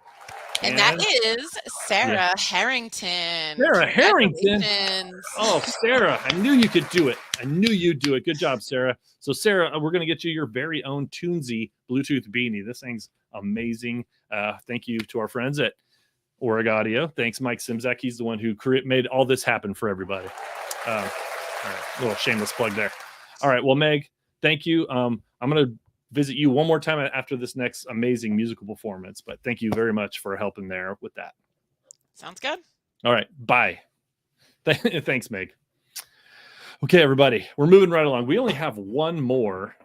S2: And that is Sarah Harrington.
S1: Sarah Harrington.
S2: Congratulations.
S1: Oh, Sarah, I knew you could do it. I knew you'd do it. Good job, Sarah. So, Sarah, we're going to get you your very own Toonsy Bluetooth beanie. This thing's amazing. Thank you to our friends at Oreg Audio. Thanks, Mike Simzak. He's the one who made all this happen for everybody. All right, little shameless plug there. All right, well, Meg, thank you. I'm going to visit you one more time after this next amazing musical performance, but thank you very much for helping there with that.
S2: Sounds good.
S1: All right, bye. Thanks, Meg. Okay, everybody, we're moving right along. We only have one more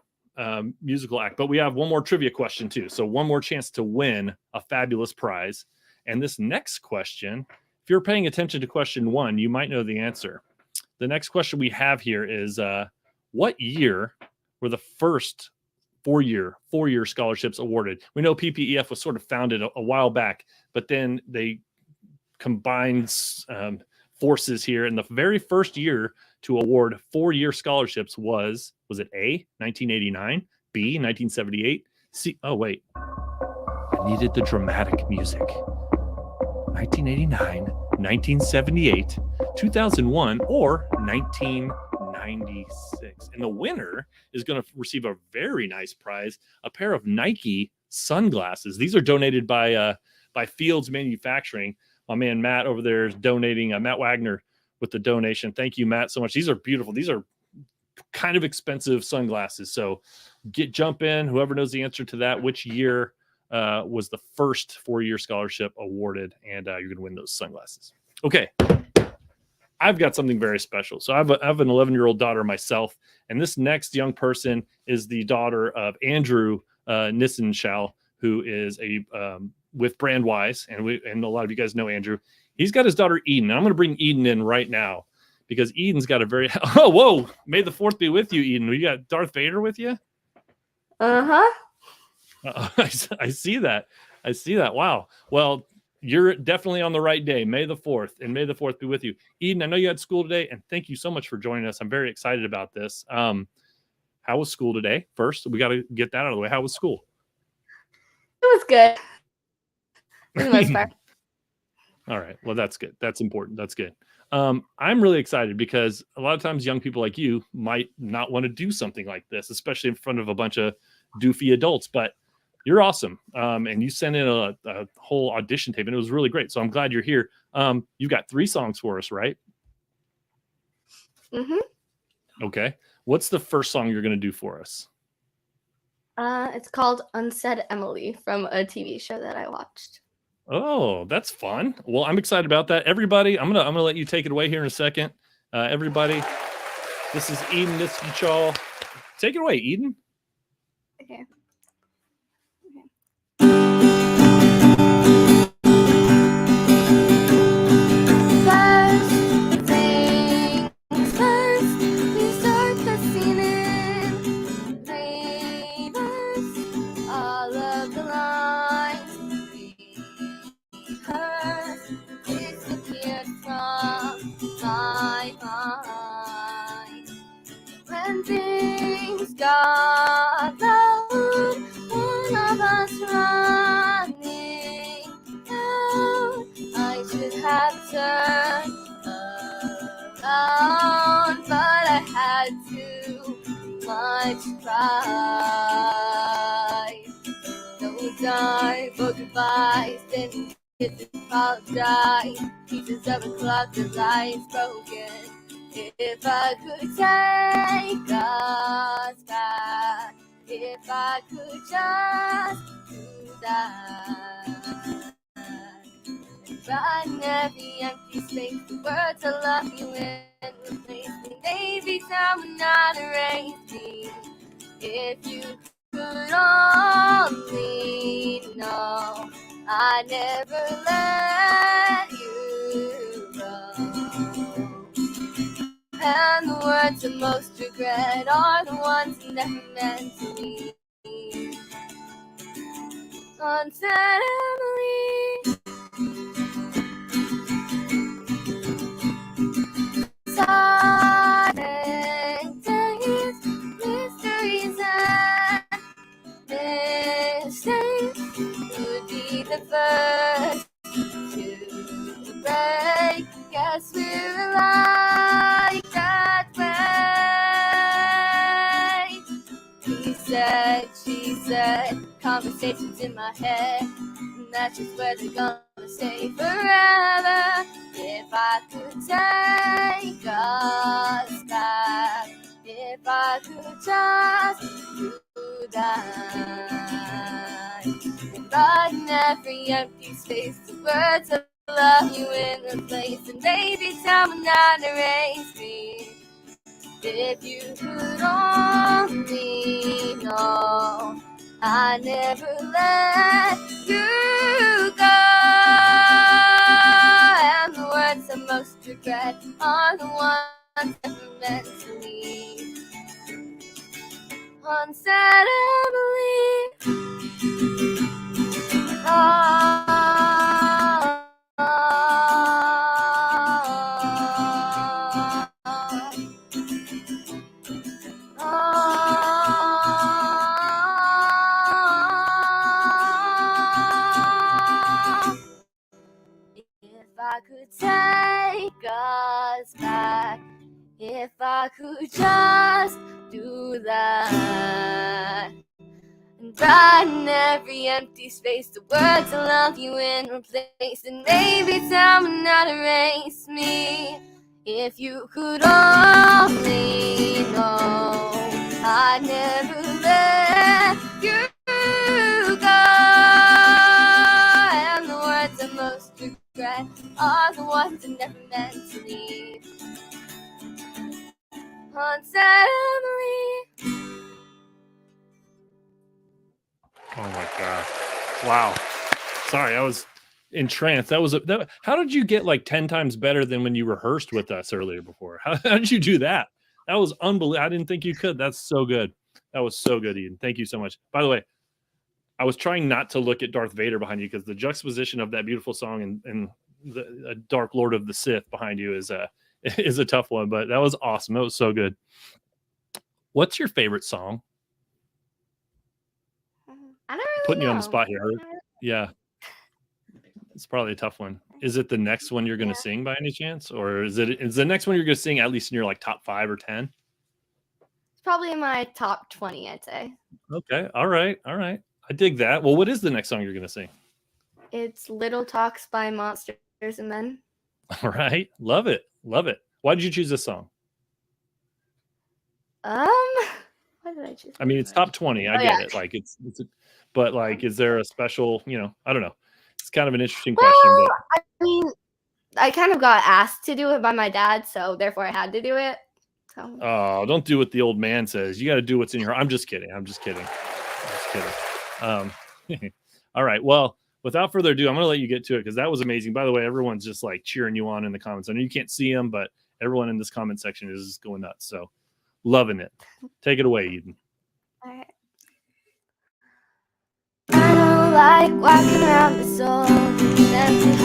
S1: musical act, but we have one more trivia question too. So one more chance to win a fabulous prize. And this next question, if you're paying attention to question 1, you might know the answer. The next question we have here is, what year were the first four-year scholarships awarded? We know PPEF was sort of founded a while back, but then they combined forces here. And the very first year to award 4-year scholarships was it A, 1989, B, 1978, C, oh, wait. I needed the dramatic music. 1989, 1978, 2001, or 1996. And the winner is going to receive a very nice prize, a pair of Nike sunglasses. These are donated by Fields Manufacturing. My man Matt over there is donating, Matt Wagner with the donation. Thank you, Matt, so much. These are beautiful. These are kind of expensive sunglasses. So jump in, whoever knows the answer to that, which year was the first 4-year scholarship awarded, and you're going to win those sunglasses. Okay. I've got something very special. So I have an 11-year-old daughter myself, and this next young person is the daughter of Andrew Nissenschall, who is with Brandwise, and a lot of you guys know Andrew. He's got his daughter Eden. I'm going to bring Eden in right now because Eden's got a very whoa! May the 4th be with you, Eden. You got Darth Vader with you?
S6: Uh-huh.
S1: I see that. Wow. Well, you're definitely on the right day. May the 4th, and may the 4th be with you. Eden, I know you had school today, and thank you so much for joining us. I'm very excited about this. How was school today? First, we got to get that out of the way. How was school?
S6: It was good. For the most part.
S1: All right. Well, that's good. That's important. That's good. I'm really excited because a lot of times young people like you might not want to do something like this, especially in front of a bunch of doofy adults, but you're awesome. And you sent in a whole audition tape, and it was really great. So I'm glad you're here. You've got 3 songs for us, right?
S6: Mm-hmm.
S1: Okay. What's the first song you're going to do for us?
S6: It's called Unsaid Emily from a TV show that I watched.
S1: Oh, that's fun. Well, I'm excited about that. Everybody, I'm gonna let you take it away here in a second. Everybody, this is Eden Nissenschall. Take it away, Eden.
S6: Okay. First things first, we start the hurt disappeared from my mind. When things got loud, one of us running out, I should have turned around, but I had too much pride. No time for goodbyes, then kisses apologize. Pieces of a clock that lies broken. If I could take us back, if I could just do that. Right in every empty space, the words I love you in replace me. Maybe time would not erase me. If you could only know, I never let you go. And the words I most regret are the ones you never meant to me. Unsaid Emily. Silent days, mysteries and mistakes would be the first to break. Guess we're alike that way. He said, she said, conversations in my head, and that's just where they're gonna stay forever. If I could take us back, if I could just do that. And right in every empty space, the words of love you in the place, and maybe time will not erase me. If you could only know, I never let you go. And the words I most regret are the ones never meant to me. Unsaid Emily. If I could take us back, if I could just do that. And right in every empty space, the words I love you in replace, and maybe time will not erase me. If you could only know, I never let you go. And the words I most regret are the ones I never meant to leave. Unsaid Emily.
S1: Oh my gosh. Wow. Sorry, I was entranced. How did you get like 10 times better than when you rehearsed with us earlier before? How did you do that? That was unbelievable. I didn't think you could. That's so good. That was so good, Eden. Thank you so much. By the way, I was trying not to look at Darth Vader behind you because the juxtaposition of that beautiful song and the Dark Lord of the Sith behind you is a tough one, but that was awesome. That was so good. What's your favorite song?
S6: I don't really
S1: Putting
S6: know.
S1: you on the spot here. Yeah. It's probably a tough one. Is it the next one you're going to sing by any chance? Or is the next one you're going to sing at least in your like top 5 or 10?
S6: It's probably in my top 20, I'd say.
S1: Okay. All right. All right. I dig that. Well, what is the next song you're going to sing?
S6: It's Little Talks by Monsters and Men.
S1: All right. Love it. Love it. Why did you choose this song?
S6: Why did I choose?
S1: I mean, it's top 20. I get it. Like but like, is there a special, I don't know. It's kind of an interesting question. But
S6: I mean, I kind of got asked to do it by my dad, so therefore I had to do it. So.
S1: Oh, don't do what the old man says. You got to do what's in your heart. I'm just kidding. All right. Well, without further ado, I'm going to let you get to it because that was amazing. By the way, everyone's just like cheering you on in the comments. I know you can't see them, but everyone in this comment section is going nuts. So loving it. Take it away, Eden.
S6: All right. I don't like walking around this old empty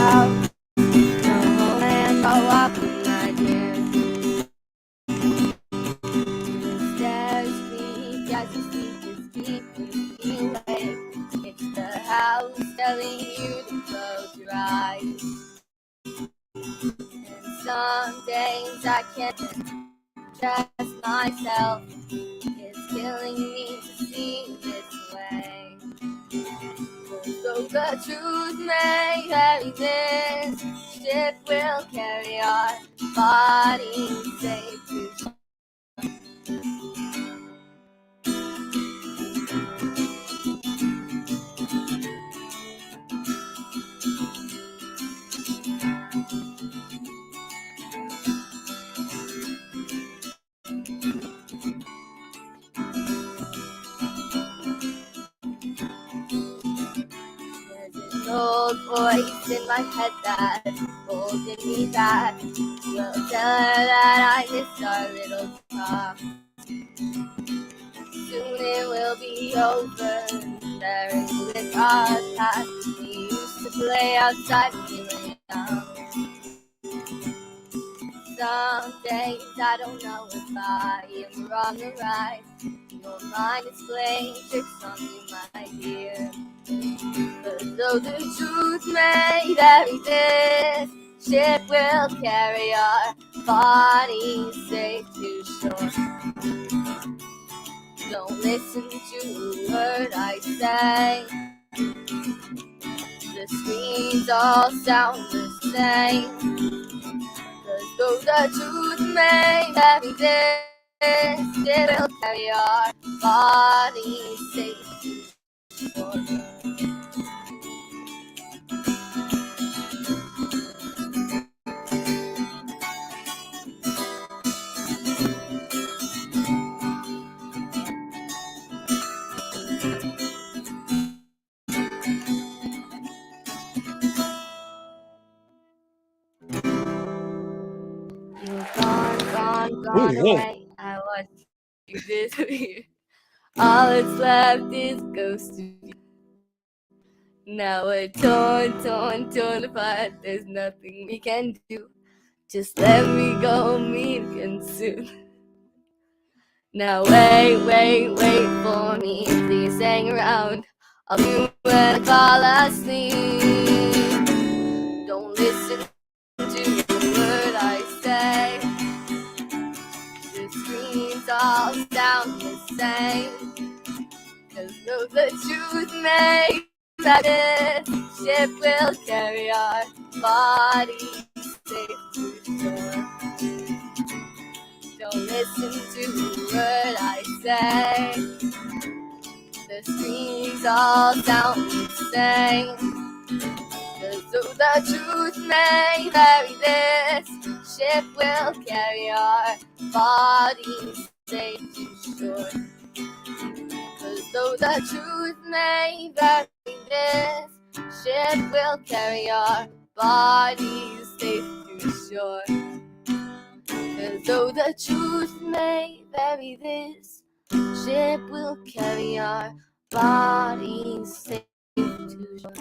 S6: life. And some days I can't trust myself. It's killing me to see this way. So the truth may vary, this ship will carry our bodies safe to shore. Old voice in my head that's holding me back. Will tell her that I missed our little talk. Soon it will be over, sharing with our past. We used to play outside when we were young. Some days I don't know if I am wrong or right. Your mind is playing tricks on me, my dear. But though the truth may vary, this ship will carry our bodies safe to shore. Don't listen to a word I say. The screams all sound the same. 'Cause though the truth may vary, this ship will carry our bodies safe to shore. Gone away. I watched you disappear. All that's left is ghosts of you. Now we're torn apart. There's nothing we can do. Just let me go, meet again soon. Now wait for me. Please hang around. I'll be when I fall asleep. Don't listen to the word I say. The screams all sound the same. 'Cause though the truth may that this ship will carry our bodies safe to shore. Don't listen to the word I say. The screams all sound the same. 'Cause though the truth may vary, this ship will carry our bodies safe to shore. 'Cause though the truth may vary, this ship will carry our bodies safe to shore. 'Cause though the truth may vary, this ship will carry our bodies safe to shore.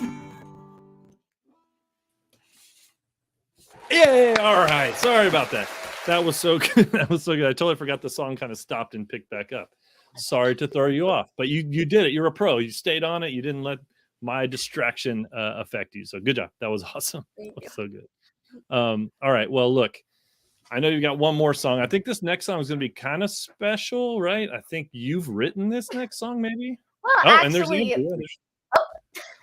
S1: Yay! All right. Sorry about that. That was so good. That was so good. I totally forgot the song kind of stopped and picked back up. Sorry to throw you off, but you did it. You're a pro. You stayed on it. You didn't let my distraction affect you. So good job. That was awesome.
S6: Thank
S1: That
S6: you.
S1: was so good. All right. Well, look, I know you got one more song. I think this next song is going to be kind of special, right? I think you've written this next song, maybe.
S6: Well,
S1: And there's
S6: actually,
S1: Andrew.
S7: Well,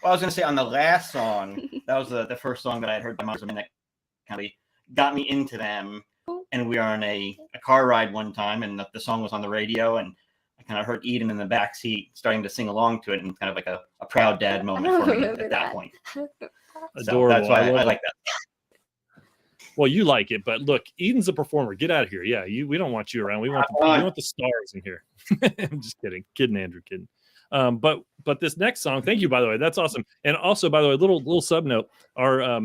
S7: I was going to say on the last song, that was the first song that I had heard by Mars that kind of got me into them. And we were on a car ride one time, and the song was on the radio, and I kind of heard Eden in the back seat starting to sing along to it, and kind of like a proud dad moment for me at that point.
S1: Adorable.
S7: So that's why I like that.
S1: Well, you like it, but look, Eden's a performer. Get out of here. Yeah, we don't want you around. We want the stars in here. I'm just kidding, Andrew, kidding. But this next song, thank you, by the way, that's awesome. And also, by the way, little sub note, our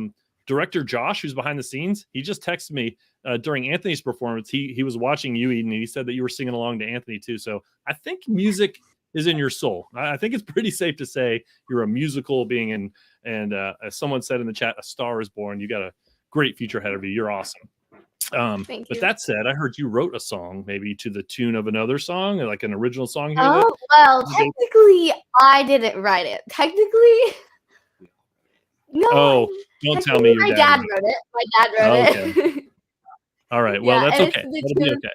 S1: director Josh, who's behind the scenes, he just texted me during Anthony's performance. He was watching you, Eden, and he said that you were singing along to Anthony too. So I think music is in your soul. I think it's pretty safe to say you're a musical being, and as someone said in the chat, a star is born. You got a great future ahead of you. You're awesome.
S6: Thank
S1: But
S6: you.
S1: that said, I heard you wrote a song maybe to the tune of another song, like an original song here.
S6: Oh, well, technically, I didn't write it. Technically, No,
S1: Oh, don't tell me your
S6: my
S1: dad.
S6: dad wrote it. My dad wrote it.
S1: All right. Well,
S6: Yeah,
S1: that's
S6: and
S1: okay.
S6: it's the
S1: That'll be
S6: tune
S1: okay.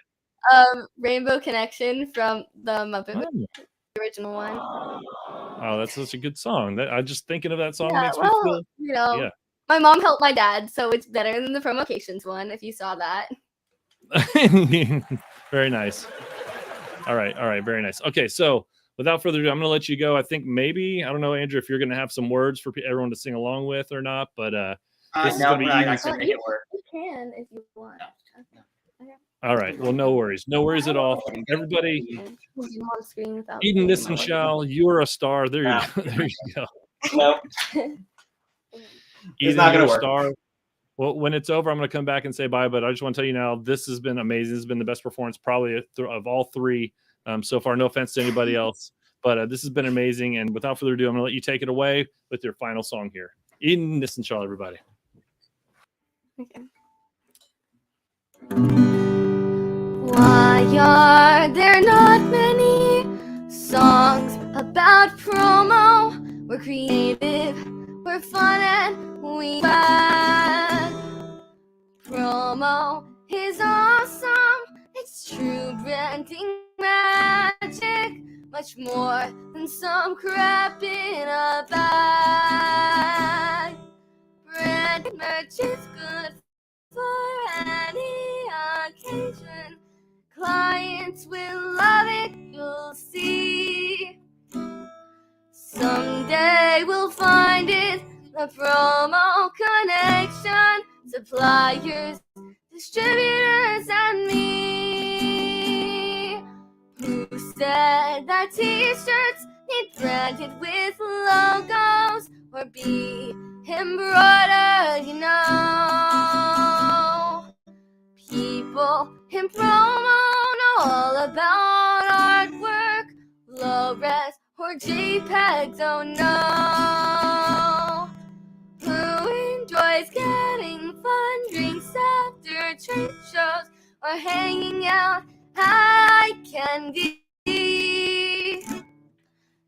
S6: Rainbow Connection from the Muppet
S1: Oh.
S6: Movie, the original one.
S1: Oh, that's such a good song. I just thinking of that song
S6: Yeah,
S1: makes me
S6: well,
S1: feel.
S6: you know,
S1: Yeah.
S6: my mom helped my dad, so it's better than the Promocations one, if you saw that.
S1: Very nice. All right. Very nice. Okay, so without further ado, I'm going to let you go. I think maybe, I don't know, Andrew, if you're going to have some words for everyone to sing along with or not, but this is going to be
S7: I
S1: Eden's.
S7: can make it work.
S6: You can if you want.
S1: All right. Well, no worries. No worries at all. Everybody,
S6: On screen without
S1: Eden
S6: seeing my work.
S1: Nissenschau, you are a star. There you go. There you go.
S7: No,
S1: Eden,
S7: not gonna
S1: you're a
S7: work.
S1: star. Well, when it's over, I'm going to come back and say bye, but I just want to tell you now, this has been amazing. This has been the best performance probably of all three so far. No offense to anybody else, but this has been amazing. And without further ado, I'm going to let you take it away with your final song here. Eden Nissenschau, everybody.
S6: Okay. Why are there not many songs about promo? We're creative, we're fun, and we bad. Promo is awesome, it's true branding magic, much more than some crap in a bag. Brand merch is good for any occasion. Clients will love it, you'll see. Someday we'll find it, the Promo Connection. Suppliers, distributors, and me. Who said that t-shirts need branded with logos or be embroidered, you know? People in promo know all about artwork, low-res or JPEGs, oh no. Who enjoys getting fun drinks after trade shows or hanging out at candy?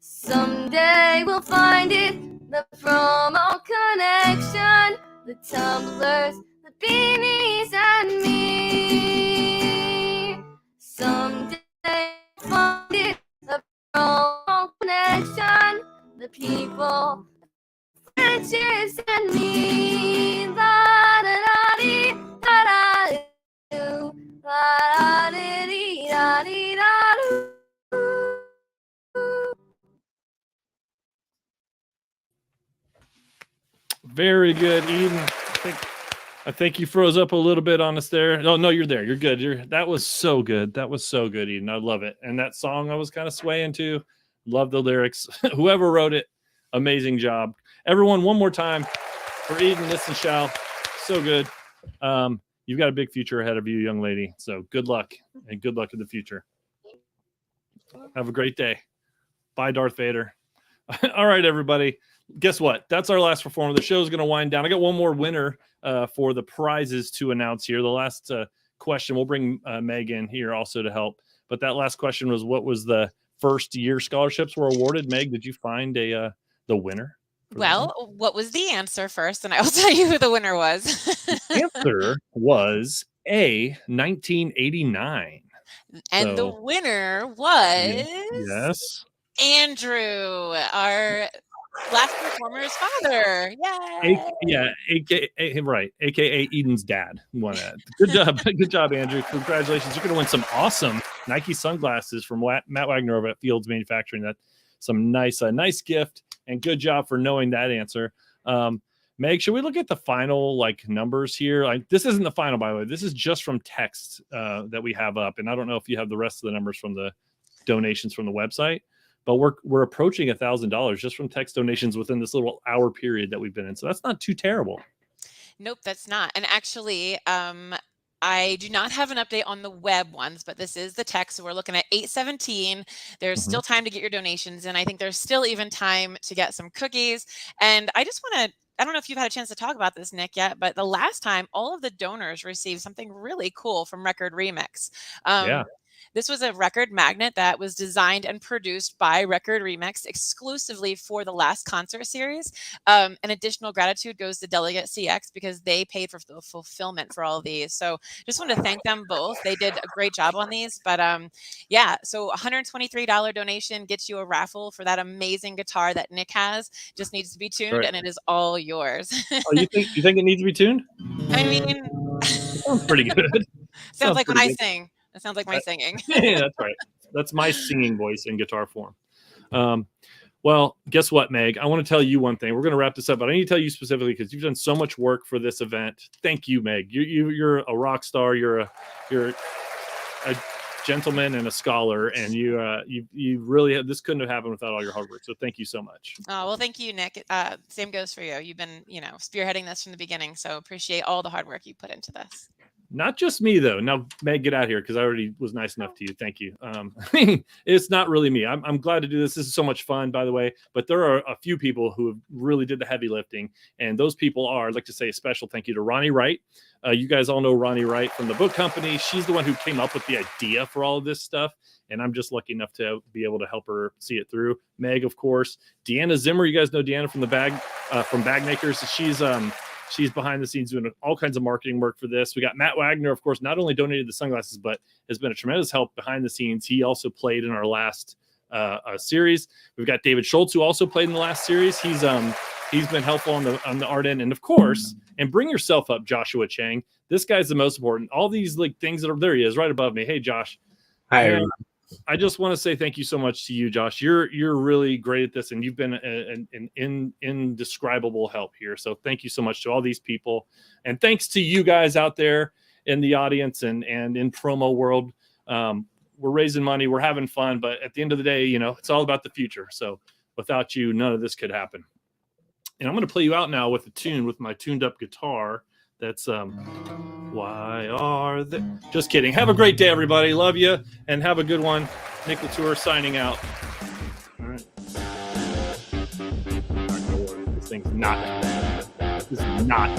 S6: Someday we'll find it, the Promo Connection, the tumblers, the beanies, and me. Someday we'll find it, the Promo Connection, the people, friendships, and me. La da da dee, da da doo, la da dee da dee da doo.
S1: Very good, Eden. I think you froze up a little bit on us there. Oh, no, you're there. You're good. That was so good. That was so good, Eden. I love it. And that song I was kind of swaying to. Love the lyrics. Whoever wrote it, amazing job. Everyone, one more time for Eden Nissenschau. So good. You've got a big future ahead of you, young lady. So good luck and good luck in the future. Have a great day. Bye, Darth Vader. All right, everybody. Guess what? That's our last performer. The show's going to wind down. I got one more winner for the prizes to announce here. The last question, we'll bring Meg in here also to help. But that last question was, what was the first year scholarships were awarded? Meg, did you find the winner?
S2: Well, what was the answer first? And I will tell you who the winner was.
S1: The answer was A, 1989.
S2: And the winner was
S1: Yes.
S2: Andrew, our last performer's father. Yay!
S1: AKA Eden's dad won that. Good job. Good job, Andrew. Congratulations. You're going to win some awesome Nike sunglasses from Matt Wagner over at Fields Manufacturing. That's some nice gift, and good job for knowing that answer. Meg, should we look at the final numbers here? This isn't the final, by the way. This is just from text that we have up, and I don't know if you have the rest of the numbers from the donations from the website. But we're approaching $1,000 just from text donations within this little hour period that we've been in. So that's not too terrible.
S2: Nope, that's not. And actually, I do not have an update on the web ones, but this is the text. So we're looking at 8/17. There's still time to get your donations. And I think there's still even time to get some cookies. And I just want to, I don't know if you've had a chance to talk about this, Nick, yet, but the last time all of the donors received something really cool from Record Remix.
S1: Yeah.
S2: This was a record magnet that was designed and produced by Record Remix exclusively for the last concert series. An additional gratitude goes to Delegate CX because they paid for the fulfillment for all of these. So just want to thank them both. They did a great job on these. But yeah, so $123 donation gets you a raffle for that amazing guitar that Nick has. Just needs to be tuned,
S1: Right.
S2: and it is all yours.
S1: Oh, you think it needs to be tuned?
S2: I mean,
S1: Sounds pretty good.
S2: sounds like when I
S1: pretty good.
S2: sing. It sounds like my singing.
S1: Yeah, that's right. That's my singing voice in guitar form. Well, guess what, Meg? I want to tell you one thing. We're going to wrap this up, but I need to tell you specifically because you've done so much work for this event. Thank you, Meg. You're a rock star. You're a gentleman and a scholar, and you really this couldn't have happened without all your hard work. So thank you so much.
S2: Oh, well, thank you, Nick. Same goes for you. You've been, spearheading this from the beginning. So appreciate all the hard work you put into this.
S1: Not just me, though. Now, Meg, get out here because I already was nice enough to you. Thank you. It's not really me. I'm glad to do this. This is so much fun, by the way. But there are a few people who have really did the heavy lifting. And those people are, I'd like to say a special thank you to Ronnie Wright. You guys all know Ronnie Wright from the book company. She's the one who came up with the idea for all of this stuff. And I'm just lucky enough to be able to help her see it through. Meg, of course. Deanna Zimmer. You guys know Deanna from from Bag Makers. She's behind the scenes doing all kinds of marketing work for this. We got Matt Wagner, of course, not only donated the sunglasses, but has been a tremendous help behind the scenes. He also played in our last series. We've got David Schultz, who also played in the last series. He's been helpful on the art end. And of course, and bring yourself up, Joshua Chang. This guy's the most important. All these things that are there. He is right above me. Hey, Josh.
S8: Hi, everyone.
S1: I just want to say thank you so much to you, Josh. You're really great at this, and you've been an indescribable help here. So thank you so much to all these people, and thanks to you guys out there in the audience and in promo world. We're raising money, we're having fun, but at the end of the day, it's all about the future. So without you, none of this could happen. And I'm going to play you out now with a tune with my tuned up guitar. That's why are they? Just kidding. Have a great day, everybody. Love you, and have a good one. Nick Latour signing out. All right. This thing's not. This is not.